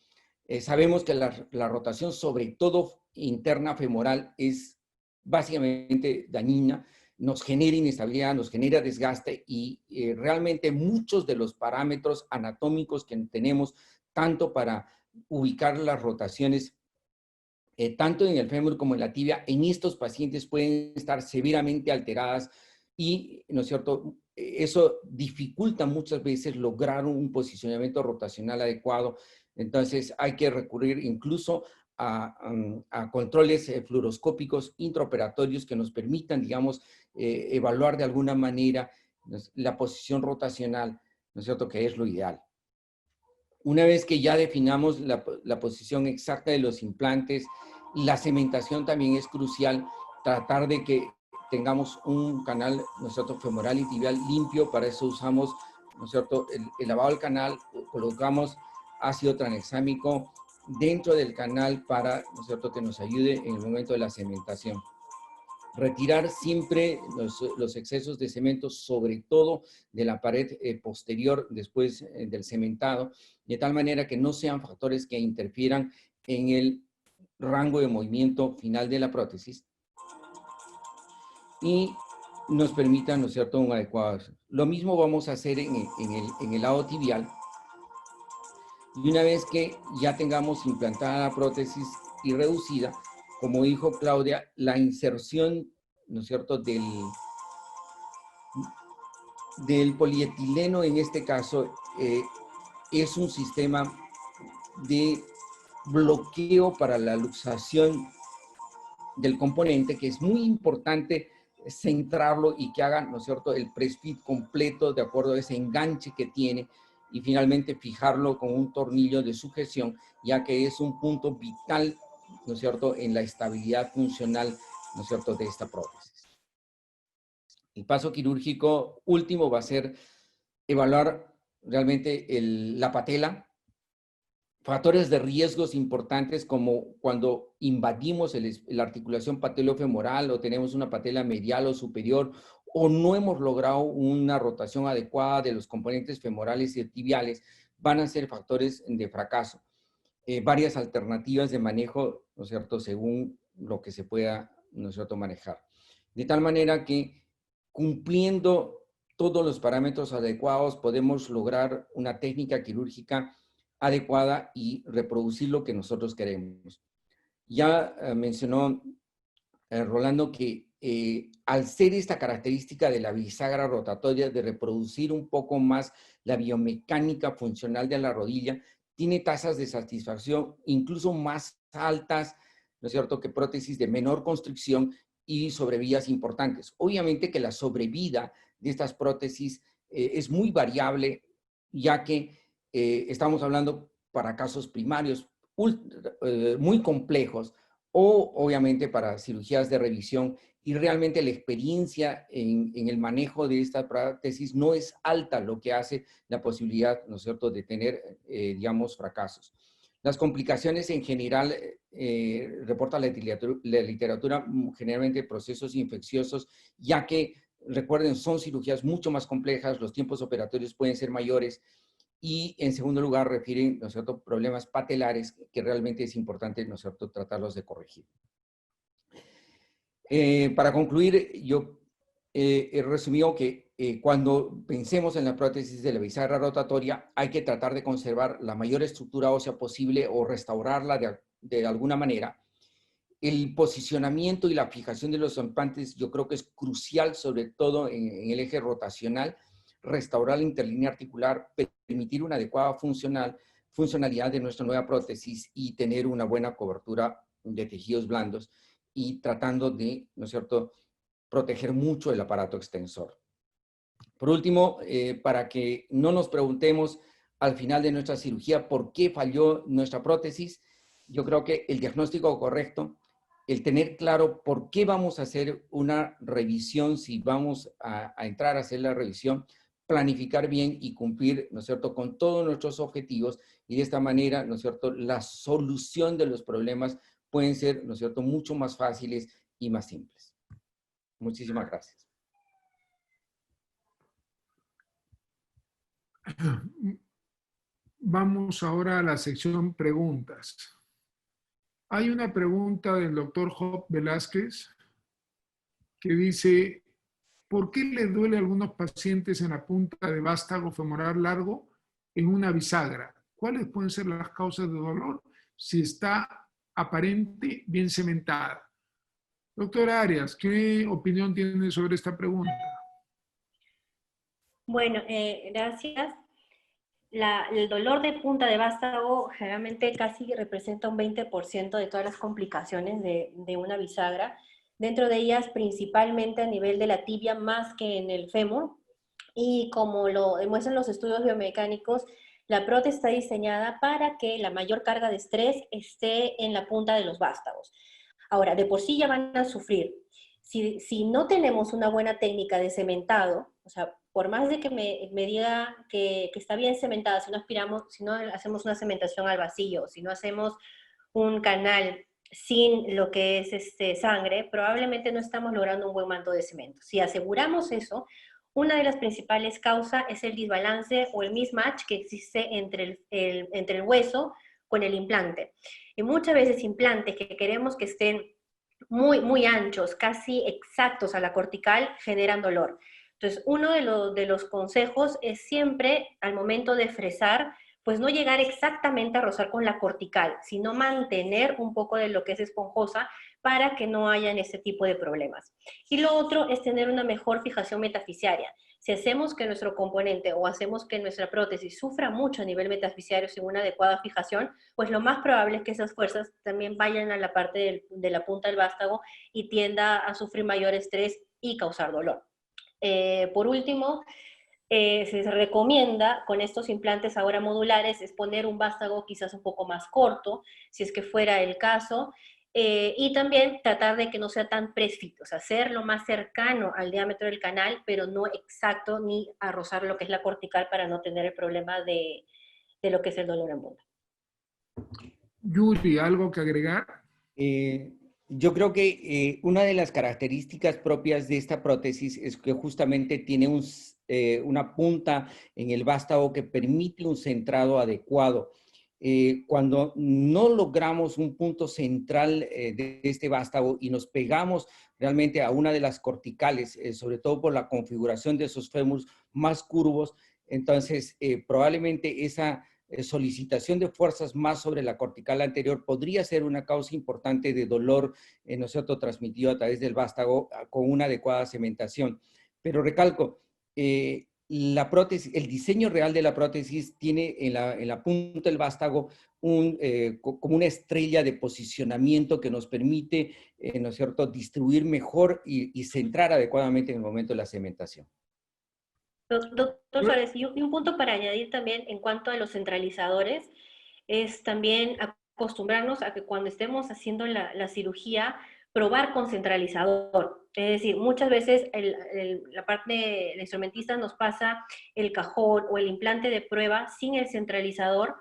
Speaker 4: Sabemos que la rotación, sobre todo interna femoral, es básicamente dañina, nos genera inestabilidad, nos genera desgaste y realmente muchos de los parámetros anatómicos que tenemos, tanto para ubicar las rotaciones, tanto en el fémur como en la tibia, en estos pacientes pueden estar severamente alteradas y, ¿no es cierto?, eso dificulta muchas veces lograr un posicionamiento rotacional adecuado. Entonces hay que recurrir incluso a controles fluoroscópicos intraoperatorios que nos permitan, digamos, evaluar de alguna manera la posición rotacional, ¿no es cierto?, que es lo ideal. Una vez que ya definamos la posición exacta de los implantes, la cementación también es crucial, tratar de que tengamos un canal, ¿no es cierto?, femoral y tibial limpio. Para eso usamos, ¿no es cierto?, el lavado del canal, colocamos ácido tranexámico dentro del canal para, ¿no es cierto?, que nos ayude en el momento de la cementación. Retirar siempre los excesos de cemento, sobre todo de la pared posterior después del cementado, de tal manera que no sean factores que interfieran en el rango de movimiento final de la prótesis y nos permitan, ¿no es cierto?, un adecuado. Lo mismo vamos a hacer en el lado tibial. Y una vez que ya tengamos implantada la prótesis y reducida, como dijo Claudia, la inserción, ¿no es cierto?, del polietileno en este caso es un sistema de bloqueo para la luxación del componente, que es muy importante centrarlo y que haga, ¿no es cierto?, el press-fit completo de acuerdo a ese enganche que tiene, y finalmente fijarlo con un tornillo de sujeción, ya que es un punto vital, ¿no es cierto?, en la estabilidad funcional, ¿no es cierto?, de esta prótesis. El paso quirúrgico último va a ser evaluar realmente la patela, factores de riesgos importantes como cuando invadimos la articulación patelofemoral o tenemos una patela medial o superior o no hemos logrado una rotación adecuada de los componentes femorales y tibiales, van a ser factores de fracaso. Varias alternativas de manejo, ¿no es cierto?, según lo que se pueda, ¿no es cierto?, manejar. De tal manera que cumpliendo todos los parámetros adecuados podemos lograr una técnica quirúrgica adecuada y reproducir lo que nosotros queremos. Ya mencionó Rolando que al ser esta característica de la bisagra rotatoria, de reproducir un poco más la biomecánica funcional de la rodilla, tiene tasas de satisfacción incluso más altas, ¿no es cierto?, que prótesis de menor constricción y sobrevidas importantes. Obviamente que la sobrevida de estas prótesis es muy variable, ya que estamos hablando para casos primarios muy complejos, o obviamente para cirugías de revisión, y realmente la experiencia en el manejo de esta prótesis no es alta, lo que hace la posibilidad, ¿no es cierto?, de tener, digamos, fracasos. Las complicaciones en general, reporta la literatura, generalmente procesos infecciosos, ya que, recuerden, son cirugías mucho más complejas, los tiempos operatorios pueden ser mayores, y en segundo lugar refieren, ¿no es cierto?, problemas patelares que realmente es importante, ¿no es cierto?, tratarlos de corregir. Para concluir, yo he resumido que cuando pensemos en la prótesis de la bisagra rotatoria, hay que tratar de conservar la mayor estructura ósea posible o restaurarla de alguna manera. El posicionamiento y la fijación de los implantes yo creo que es crucial, sobre todo en el eje rotacional, restaurar la interlínea articular, permitir una adecuada funcionalidad de nuestra nueva prótesis y tener una buena cobertura de tejidos blandos y tratando de, ¿no es cierto?, proteger mucho el aparato extensor. Por último, para que no nos preguntemos al final de nuestra cirugía por qué falló nuestra prótesis, yo creo que el diagnóstico correcto, el tener claro por qué vamos a hacer una revisión, si vamos a entrar a hacer la revisión, planificar bien y cumplir, ¿no es cierto?, con todos nuestros objetivos, y de esta manera, ¿no es cierto?, la solución de los problemas pueden ser, ¿no es cierto?, mucho más fáciles y más simples. Muchísimas gracias.
Speaker 1: vamos ahora a la sección preguntas. Hay una pregunta del doctor Job Velázquez que dice, ¿por qué le duele a algunos pacientes en la punta de vástago femoral largo en una bisagra? ¿Cuáles pueden ser las causas de dolor si está aparente, bien cementada? Doctora Arias, ¿qué opinión tiene sobre esta pregunta?
Speaker 2: Bueno, gracias. El dolor de punta de vástago generalmente casi representa un 20% de todas las complicaciones de una bisagra, dentro de ellas principalmente a nivel de la tibia más que en el fémur, y como lo demuestran los estudios biomecánicos, la prótesis está diseñada para que la mayor carga de estrés esté en la punta de los vástagos. Ahora, de por sí ya van a sufrir. Si no tenemos una buena técnica de cementado, o sea, por más de que me diga que está bien cementada, si no hacemos una cementación al vacío, si no hacemos un canal sin lo que es sangre, probablemente no estamos logrando un buen manto de cemento. Si aseguramos eso, una de las principales causas es el desbalance o el mismatch que existe entre el hueso con el implante. Y muchas veces implantes que queremos que estén muy, muy anchos, casi exactos a la cortical, generan dolor. Entonces, uno de los consejos es siempre, al momento de fresar, pues no llegar exactamente a rozar con la cortical, sino mantener un poco de lo que es esponjosa para que no hayan ese tipo de problemas. Y lo otro es tener una mejor fijación metafisiaria. Si hacemos que nuestro componente o hacemos que nuestra prótesis sufra mucho a nivel metafisiario sin una adecuada fijación, pues lo más probable es que esas fuerzas también vayan a la parte de la punta del vástago y tienda a sufrir mayor estrés y causar dolor. Por último, se recomienda con estos implantes ahora modulares es poner un vástago quizás un poco más corto, si es que fuera el caso, y también tratar de que no sea tan press-fit, o sea, ser lo más cercano al diámetro del canal, pero no exacto ni a rozar lo que es la cortical para no tener el problema de lo que es el dolor en punta.
Speaker 1: Yuri, ¿algo que agregar?
Speaker 4: Yo creo que una de las características propias de esta prótesis es que justamente tiene una punta en el vástago que permite un centrado adecuado. Cuando no logramos un punto central de este vástago y nos pegamos realmente a una de las corticales, sobre todo por la configuración de esos fémurs más curvos, entonces probablemente esa solicitación de fuerzas más sobre la cortical anterior podría ser una causa importante de dolor, ¿no es cierto?, transmitido a través del vástago con una adecuada cementación. Pero recalco, la prótesis, el diseño real de la prótesis tiene en la punta del vástago como una estrella de posicionamiento que nos permite, ¿no es cierto?, distribuir mejor y centrar adecuadamente en el momento de la cementación.
Speaker 2: Doctor Suárez, y un punto para añadir también en cuanto a los centralizadores, es también acostumbrarnos a que cuando estemos haciendo la cirugía, probar con centralizador. Es decir, muchas veces la parte, el instrumentista nos pasa el cajón o el implante de prueba sin el centralizador,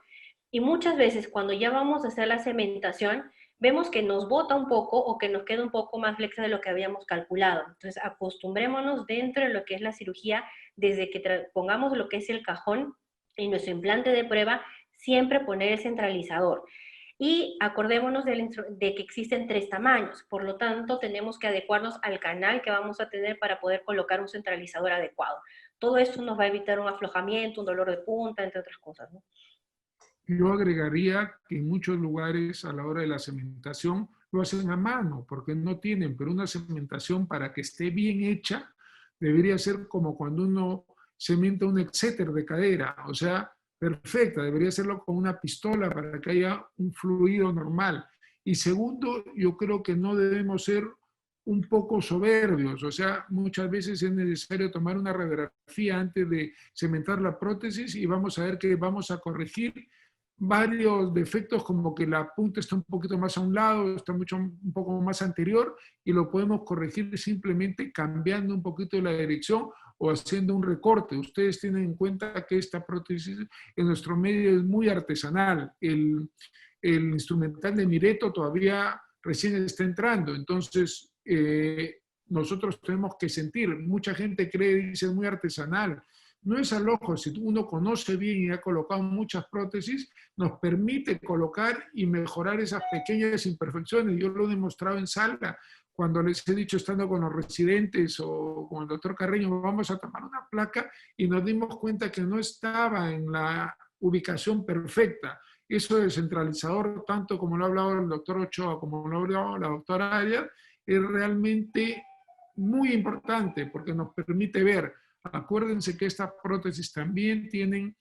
Speaker 2: y muchas veces cuando ya vamos a hacer la cementación, vemos que nos bota un poco o que nos queda un poco más flexa de lo que habíamos calculado. Entonces, acostumbrémonos dentro de lo que es la cirugía, desde que pongamos lo que es el cajón y nuestro implante de prueba, siempre poner el centralizador. Y acordémonos de que existen 3 tamaños, por lo tanto tenemos que adecuarnos al canal que vamos a tener para poder colocar un centralizador adecuado. Todo esto nos va a evitar un aflojamiento, un dolor de punta, entre otras cosas, ¿no?
Speaker 1: Yo agregaría que en muchos lugares a la hora de la cementación lo hacen a mano porque no tienen, pero una cementación para que esté bien hecha debería ser como cuando uno cementa un exéter de cadera, o sea, perfecta, debería hacerlo con una pistola para que haya un fluido normal. Y segundo, yo creo que no debemos ser un poco soberbios, o sea, muchas veces es necesario tomar una radiografía antes de cementar la prótesis y vamos a ver que vamos a corregir varios defectos, como que la punta está un poquito más a un lado, está un poco más anterior, y lo podemos corregir simplemente cambiando un poquito la dirección o haciendo un recorte. Ustedes tienen en cuenta que esta prótesis en nuestro medio es muy artesanal. El instrumental de Mireto todavía recién está entrando, entonces nosotros tenemos que sentir. Mucha gente cree, dice, es muy artesanal, No es al ojo, si uno conoce bien y ha colocado muchas prótesis, nos permite colocar y mejorar esas pequeñas imperfecciones. Yo lo he demostrado en sala, cuando les he dicho estando con los residentes o con el doctor Carreño, vamos a tomar una placa y nos dimos cuenta que no estaba en la ubicación perfecta. Eso del centralizador, tanto como lo ha hablado el doctor Ochoa, como lo ha hablado la doctora Arias, es realmente muy importante porque nos permite ver. Acuérdense que estas prótesis también tienen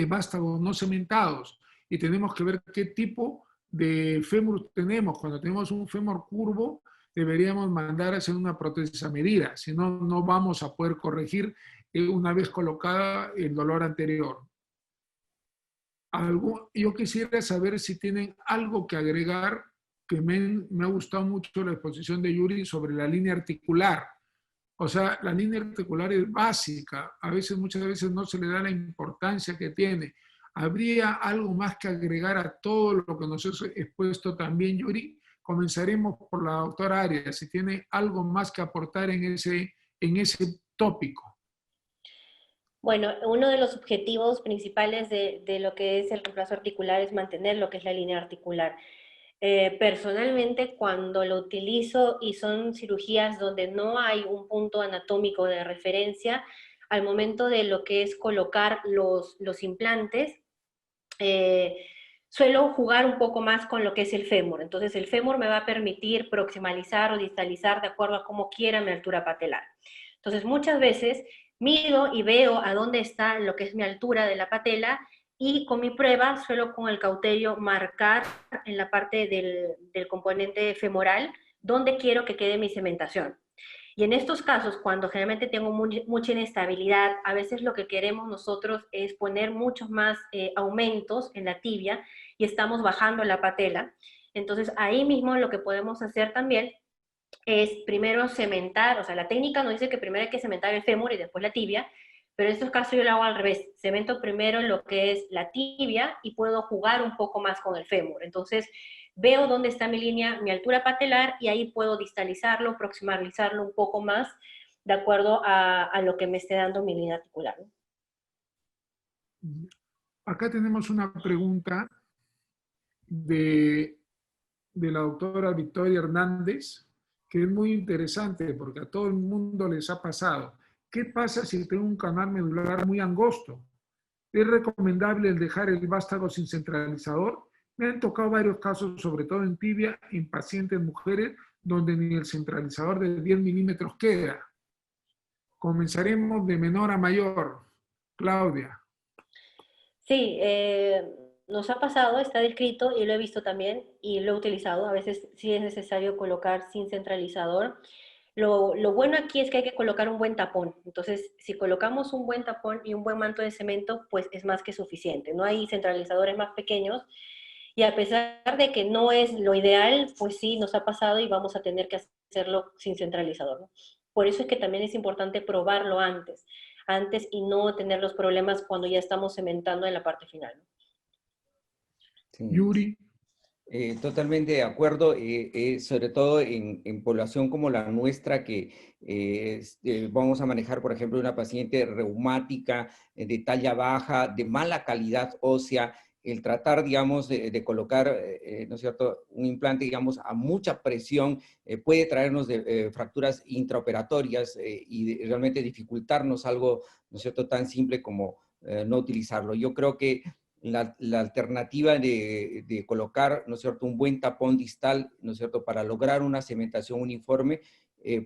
Speaker 1: vástagos no cementados y tenemos que ver qué tipo de fémur tenemos. Cuando tenemos un fémur curvo, deberíamos mandar a hacer una prótesis a medida, si no, no vamos a poder corregir una vez colocada el dolor anterior. Yo quisiera saber si tienen algo que agregar, que me ha gustado mucho la exposición de Yuri sobre la línea articular. O sea, la línea articular es básica, muchas veces no se le da la importancia que tiene. ¿Habría algo más que agregar a todo lo que nos has expuesto también, Yuri? Comenzaremos por la doctora Arias, si tiene algo más que aportar en ese tópico.
Speaker 2: Bueno, uno de los objetivos principales de lo que es el reemplazo articular es mantener lo que es la línea articular. Personalmente, cuando lo utilizo y son cirugías donde no hay un punto anatómico de referencia, al momento de lo que es colocar los implantes, suelo jugar un poco más con lo que es el fémur. Entonces, el fémur me va a permitir proximalizar o distalizar de acuerdo a cómo quiera mi altura patelar. Entonces, muchas veces mido y veo a dónde está lo que es mi altura de la patela y con mi prueba suelo con el cauterio marcar en la parte del componente femoral donde quiero que quede mi cementación. Y en estos casos, cuando generalmente tengo mucha inestabilidad, a veces lo que queremos nosotros es poner muchos más aumentos en la tibia y estamos bajando la patela. Entonces, ahí mismo lo que podemos hacer también es primero cementar, o sea, la técnica nos dice que primero hay que cementar el fémur y después la tibia, pero en estos casos yo lo hago al revés, cemento primero lo que es la tibia y puedo jugar un poco más con el fémur. Entonces, veo dónde está mi línea, mi altura patelar, y ahí puedo distalizarlo, proximalizarlo un poco más, de acuerdo a lo que me esté dando mi línea articular.
Speaker 1: Acá tenemos una pregunta de la doctora Victoria Hernández, que es muy interesante porque a todo el mundo les ha pasado. ¿Qué pasa si tengo un canal medular muy angosto? ¿Es recomendable el dejar el vástago sin centralizador? Me han tocado varios casos, sobre todo en tibia, en pacientes mujeres, donde ni el centralizador de 10 milímetros queda. Comenzaremos de menor a mayor. Claudia.
Speaker 2: Sí, nos ha pasado, está descrito y lo he visto también y lo he utilizado. A veces sí es necesario colocar sin centralizador. Lo bueno aquí es que hay que colocar un buen tapón. Entonces, si colocamos un buen tapón y un buen manto de cemento, pues es más que suficiente. No hay centralizadores más pequeños y a pesar de que no es lo ideal, pues sí nos ha pasado y vamos a tener que hacerlo sin centralizador, ¿no? Por eso es que también es importante probarlo antes y no tener los problemas cuando ya estamos cementando en la parte final, ¿no?
Speaker 4: Sí.
Speaker 1: Yuri.
Speaker 4: Totalmente de acuerdo, sobre todo en población como la nuestra, que vamos a manejar, por ejemplo, una paciente reumática, de talla baja, de mala calidad ósea. El tratar, digamos, de colocar, ¿no es cierto?, un implante, digamos, a mucha presión, puede traernos fracturas intraoperatorias y realmente dificultarnos algo, ¿no es cierto?, tan simple como no utilizarlo. Yo creo que la alternativa de colocar, ¿no es cierto?, un buen tapón distal, ¿no es cierto?, para lograr una cementación uniforme,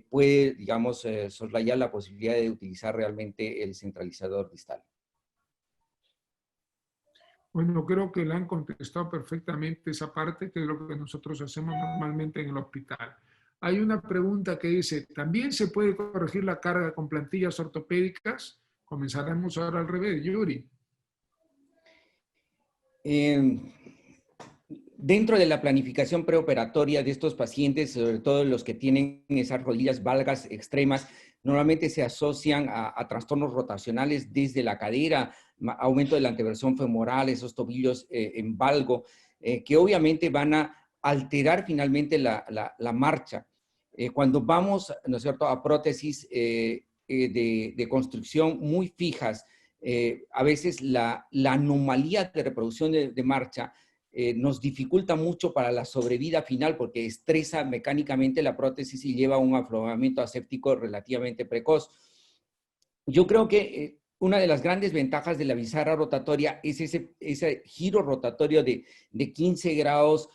Speaker 4: puede, digamos, soslayar la posibilidad de utilizar realmente el centralizador distal.
Speaker 1: Bueno, creo que le han contestado perfectamente esa parte, que es lo que nosotros hacemos normalmente en el hospital. Hay una pregunta que dice, ¿también se puede corregir la carga con plantillas ortopédicas? Comenzaremos ahora al revés, Yuri.
Speaker 4: Dentro de la planificación preoperatoria de estos pacientes, sobre todo los que tienen esas rodillas valgas extremas, normalmente se asocian a trastornos rotacionales desde la cadera, aumento de la anteversión femoral, esos tobillos en valgo, que obviamente van a alterar finalmente la marcha. Cuando vamos, ¿no es cierto?, a prótesis, de construcción muy fijas, a veces la anomalía de reproducción de marcha nos dificulta mucho para la sobrevida final porque estresa mecánicamente la prótesis y lleva a un afloramiento aséptico relativamente precoz. Yo creo que una de las grandes ventajas de la bisagra rotatoria es ese giro rotatorio de 15 grados,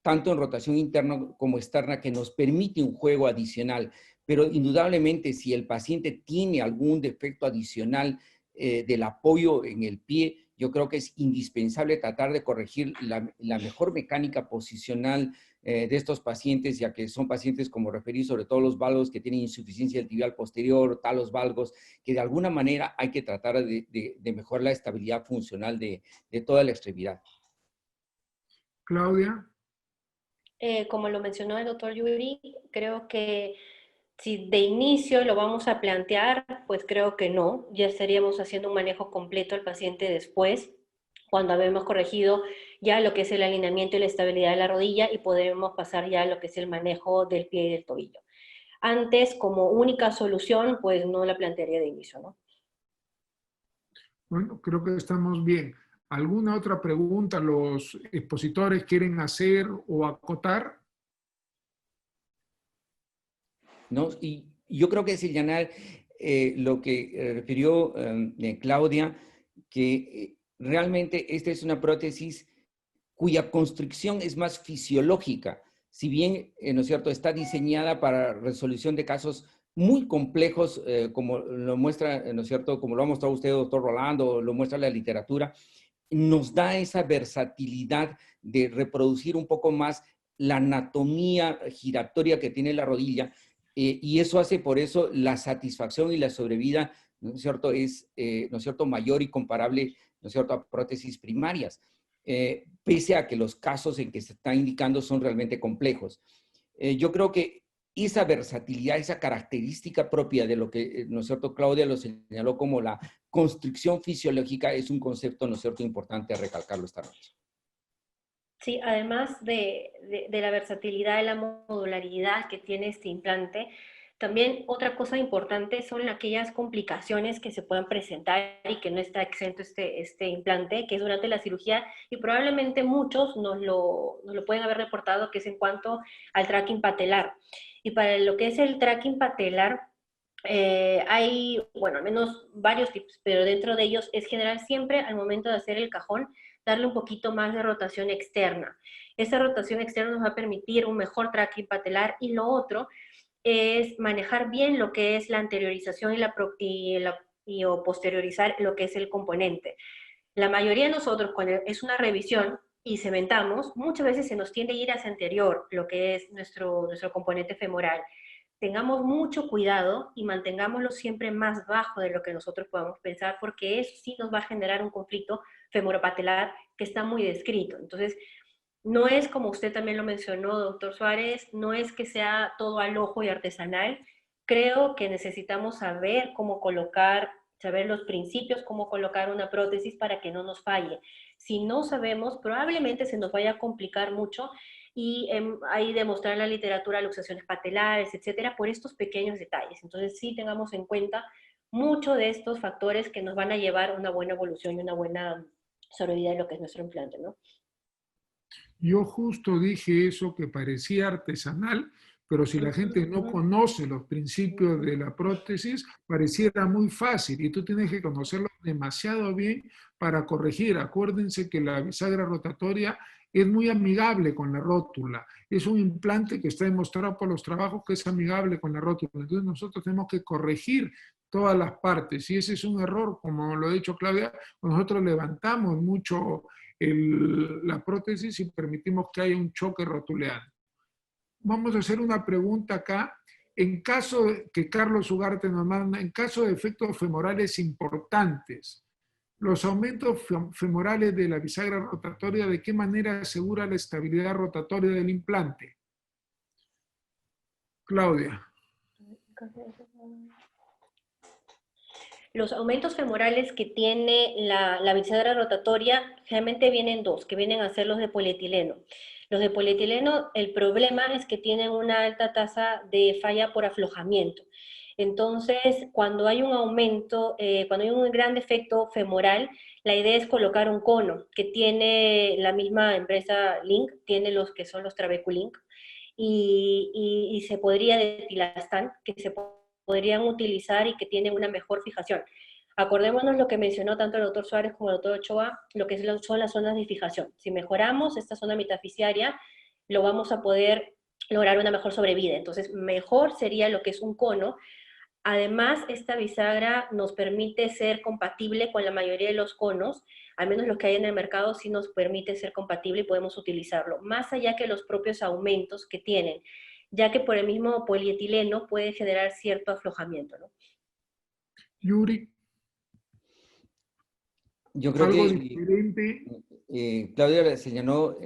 Speaker 4: tanto en rotación interna como externa, que nos permite un juego adicional. Pero indudablemente, si el paciente tiene algún defecto adicional del apoyo en el pie, yo creo que es indispensable tratar de corregir la mejor mecánica posicional de estos pacientes, ya que son pacientes, como referí, sobre todo los valgos que tienen insuficiencia del tibial posterior, talos valgos, que de alguna manera hay que tratar de mejorar la estabilidad funcional de toda la extremidad.
Speaker 1: Claudia.
Speaker 2: Como lo mencionó el doctor Yuri, creo que si de inicio lo vamos a plantear, pues creo que no, ya estaríamos haciendo un manejo completo al paciente después, cuando habemos corregido ya lo que es el alineamiento y la estabilidad de la rodilla y podremos pasar ya a lo que es el manejo del pie y del tobillo. Antes, como única solución, pues no la plantearía de inicio, ¿no?
Speaker 1: Bueno, creo que estamos bien. ¿Alguna otra pregunta los expositores quieren hacer o acotar?
Speaker 4: ¿No? Y yo creo que señalar lo que refirió Claudia, que realmente esta es una prótesis cuya construcción es más fisiológica, si bien, ¿no es cierto?, está diseñada para resolución de casos muy complejos, como lo muestra, ¿no es cierto?, como lo ha mostrado usted, doctor Rolando, lo muestra la literatura, nos da esa versatilidad de reproducir un poco más la anatomía giratoria que tiene la rodilla, y eso hace por eso la satisfacción y la sobrevida, ¿no es cierto?, es, ¿no es cierto?, mayor y comparable, ¿no es cierto?, a prótesis primarias, pese a que los casos en que se está indicando son realmente complejos. Yo creo que esa versatilidad, esa característica propia de lo que, ¿no es cierto?, Claudia lo señaló como la construcción fisiológica, es un concepto, ¿no es cierto?, importante a recalcarlo esta noche.
Speaker 2: Sí, además de la versatilidad, de la modularidad que tiene este implante, también otra cosa importante son aquellas complicaciones que se puedan presentar y que no está exento este implante, que es durante la cirugía, y probablemente muchos nos lo pueden haber reportado, que es en cuanto al tracking patelar. Y para lo que es el tracking patelar, hay, bueno, al menos varios tips, pero dentro de ellos es general siempre al momento de hacer el cajón, darle un poquito más de rotación externa. Esa rotación externa nos va a permitir un mejor tracking patelar, y lo otro es manejar bien lo que es la anteriorización o posteriorizar lo que es el componente. La mayoría de nosotros, cuando es una revisión y cementamos, muchas veces se nos tiende a ir hacia anterior, lo que es nuestro componente femoral. Tengamos mucho cuidado y mantengámoslo siempre más bajo de lo que nosotros podamos pensar, porque eso sí nos va a generar un conflicto femoropatelar que está muy descrito. Entonces, no es como usted también lo mencionó, doctor Suárez, no es que sea todo al ojo y artesanal. Creo que necesitamos saber cómo colocar, saber los principios, cómo colocar una prótesis para que no nos falle. Si no sabemos, probablemente se nos vaya a complicar mucho, y ahí demostrar en la literatura luxaciones patelares, etcétera, por estos pequeños detalles. Entonces sí tengamos en cuenta mucho de estos factores que nos van a llevar a una buena evolución y una buena sobrevida de lo que es nuestro implante, ¿no?
Speaker 1: Yo justo dije eso que parecía artesanal, pero si la gente no conoce los principios de la prótesis, pareciera muy fácil y tú tienes que conocerlos demasiado bien para corregir. Acuérdense que la bisagra rotatoria es muy amigable con la rótula. Es un implante que está demostrado por los trabajos que es amigable con la rótula. Entonces nosotros tenemos que corregir todas las partes y ese es un error, como lo ha dicho Claudia, nosotros levantamos mucho la prótesis y permitimos que haya un choque rotuleano. Vamos a hacer una pregunta acá. En caso que Carlos Ugarte nos manda, en caso de efectos femorales importantes, los aumentos femorales de la bisagra rotatoria, ¿de qué manera asegura la estabilidad rotatoria del implante? Claudia.
Speaker 2: Los aumentos femorales que tiene la bisagra rotatoria generalmente vienen dos, que vienen a ser los de polietileno. Los de polietileno, el problema es que tienen una alta tasa de falla por aflojamiento. Entonces, cuando hay un aumento, cuando hay un gran defecto femoral, la idea es colocar un cono que tiene la misma empresa Link, tiene los que son los Trabeculink, y se podría de Tilastán, que se podrían utilizar y que tienen una mejor fijación. Acordémonos lo que mencionó tanto el doctor Suárez como el doctor Ochoa, lo que son las zonas de fijación. Si mejoramos esta zona metafisiaria, lo vamos a poder lograr una mejor sobrevida. Entonces, mejor sería lo que es un cono. Además, esta bisagra nos permite ser compatible con la mayoría de los conos, al menos los que hay en el mercado sí nos permite ser compatible y podemos utilizarlo, más allá que los propios aumentos que tienen, ya que por el mismo polietileno puede generar cierto aflojamiento, ¿no?
Speaker 1: Yuri,
Speaker 4: Yo creo
Speaker 1: algo
Speaker 4: que
Speaker 1: diferente.
Speaker 4: Claudia señaló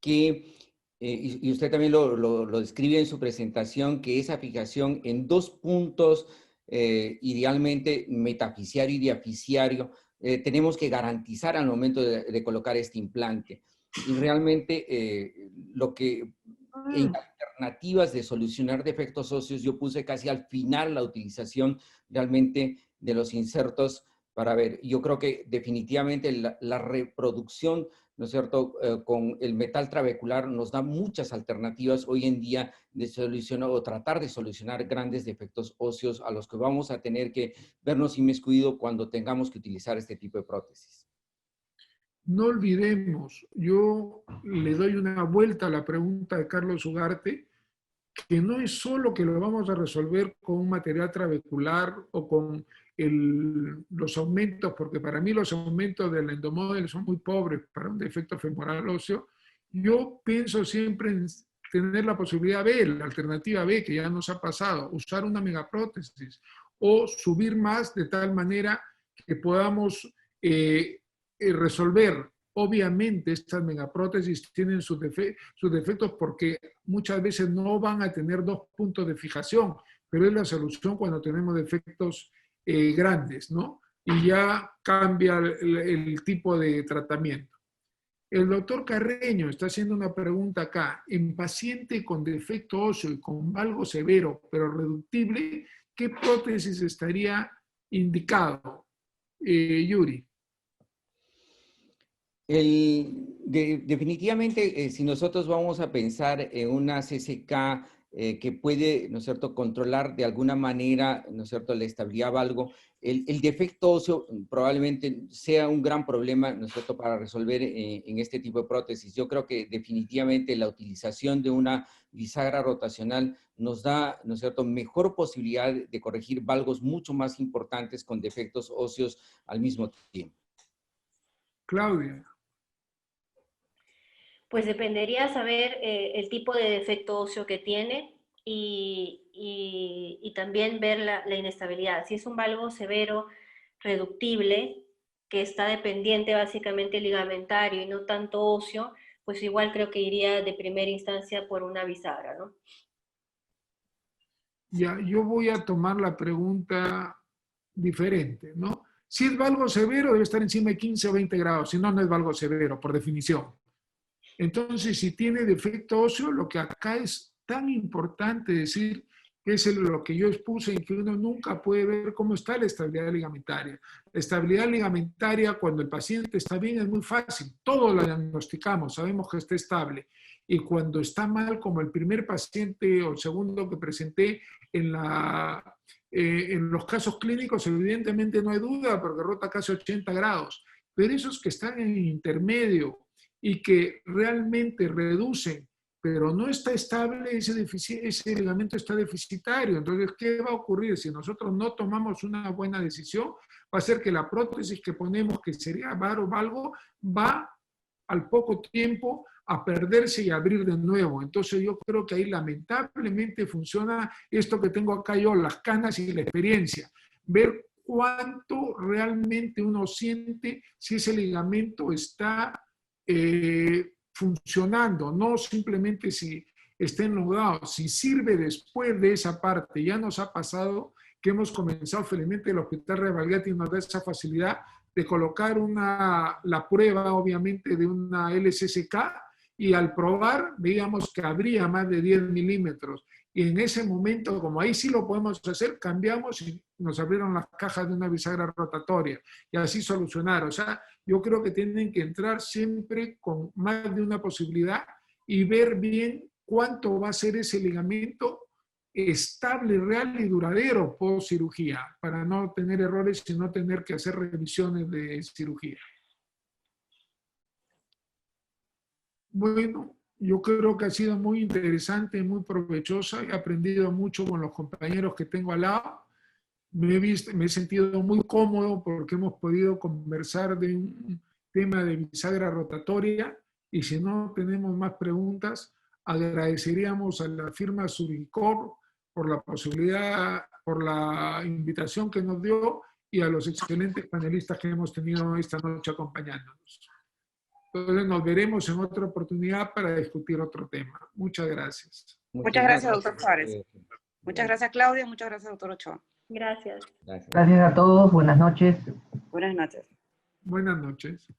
Speaker 4: que, y usted también lo describe en su presentación, que esa fijación en dos puntos, idealmente metafisiario y diafisiario, tenemos que garantizar al momento de colocar este implante. Y realmente lo que en alternativas de solucionar defectos óseos, yo puse casi al final la utilización realmente de los insertos para ver. Yo creo que definitivamente la reproducción, ¿no es cierto?, con el metal trabecular nos da muchas alternativas hoy en día de solucionar o tratar de solucionar grandes defectos óseos a los que vamos a tener que vernos inmiscuidos cuando tengamos que utilizar este tipo de prótesis.
Speaker 1: No olvidemos, yo le doy una vuelta a la pregunta de Carlos Ugarte, que no es solo que lo vamos a resolver con un material trabecular o con los aumentos, porque para mí los aumentos del endomodel son muy pobres para un defecto femoral óseo. Yo pienso siempre en tener la posibilidad B, la alternativa B, que ya nos ha pasado, usar una megaprótesis o subir más de tal manera que podamos resolver. Obviamente estas megaprótesis tienen sus defectos porque muchas veces no van a tener dos puntos de fijación, pero es la solución cuando tenemos defectos grandes, ¿no? Y ya cambia el tipo de tratamiento. El doctor Carreño está haciendo una pregunta acá. En paciente con defecto óseo y con valgo severo, pero reductible, ¿qué prótesis estaría indicado? Yuri.
Speaker 4: Definitivamente, si nosotros vamos a pensar en una CCK que puede, ¿no es cierto?, controlar de alguna manera, ¿no es cierto?, la estabilidad valgo, el defecto óseo probablemente sea un gran problema, ¿no es cierto?, para resolver en este tipo de prótesis. Yo creo que definitivamente la utilización de una bisagra rotacional nos da, ¿no es cierto?, mejor posibilidad de corregir valgos mucho más importantes con defectos óseos al mismo tiempo.
Speaker 1: Claudia.
Speaker 2: Pues dependería saber el tipo de defecto óseo que tiene y también ver la inestabilidad. Si es un valgo severo, reductible, que está dependiente básicamente ligamentario y no tanto óseo, pues igual creo que iría de primera instancia por una bisagra, ¿no?
Speaker 1: Ya, yo voy a tomar la pregunta diferente, ¿no? Si es valgo severo, debe estar encima de 15 o 20 grados, si no, no es valgo severo, por definición. Entonces, si tiene defecto óseo, lo que acá es tan importante decir, que es lo que yo expuse, en que uno nunca puede ver cómo está la estabilidad ligamentaria. La estabilidad ligamentaria, cuando el paciente está bien, es muy fácil. Todos la diagnosticamos, sabemos que está estable. Y cuando está mal, como el primer paciente o el segundo que presenté en los casos clínicos, evidentemente no hay duda, porque rota casi 80 grados. Pero esos que están en intermedio, y que realmente reducen, pero no está estable, ese ligamento está deficitario. Entonces, ¿qué va a ocurrir? Si nosotros no tomamos una buena decisión, va a ser que la prótesis que ponemos, que sería varo valgo, va al poco tiempo a perderse y a abrir de nuevo. Entonces yo creo que ahí lamentablemente funciona esto que tengo acá yo, las canas y la experiencia. Ver cuánto realmente uno siente si ese ligamento está funcionando, no simplemente si está enlodado, si sirve después de esa parte. Ya nos ha pasado que hemos comenzado, felizmente el Hospital Revalgati nos da esa facilidad de colocar la prueba, obviamente, de una LCCK, y al probar, veíamos que abría más de 10 milímetros. Y en ese momento, como ahí sí lo podemos hacer, cambiamos y nos abrieron las cajas de una bisagra rotatoria y así solucionar. O sea, yo creo que tienen que entrar siempre con más de una posibilidad y ver bien cuánto va a ser ese ligamento estable, real y duradero post cirugía, para no tener errores y no tener que hacer revisiones de cirugía. Bueno, yo creo que ha sido muy interesante, muy provechosa. He aprendido mucho con los compañeros que tengo al lado. Me he sentido muy cómodo porque hemos podido conversar de un tema de bisagra rotatoria. Y si no tenemos más preguntas, agradeceríamos a la firma Suricor por la posibilidad, por la invitación que nos dio y a los excelentes panelistas que hemos tenido esta noche acompañándonos. Entonces nos veremos en otra oportunidad para discutir otro tema. Muchas gracias.
Speaker 5: Muchas gracias, doctor Suárez. Muchas gracias, Claudia. Muchas gracias, doctor Ochoa.
Speaker 2: Gracias.
Speaker 6: Gracias a todos. Buenas noches.
Speaker 5: Buenas noches.
Speaker 1: Buenas noches.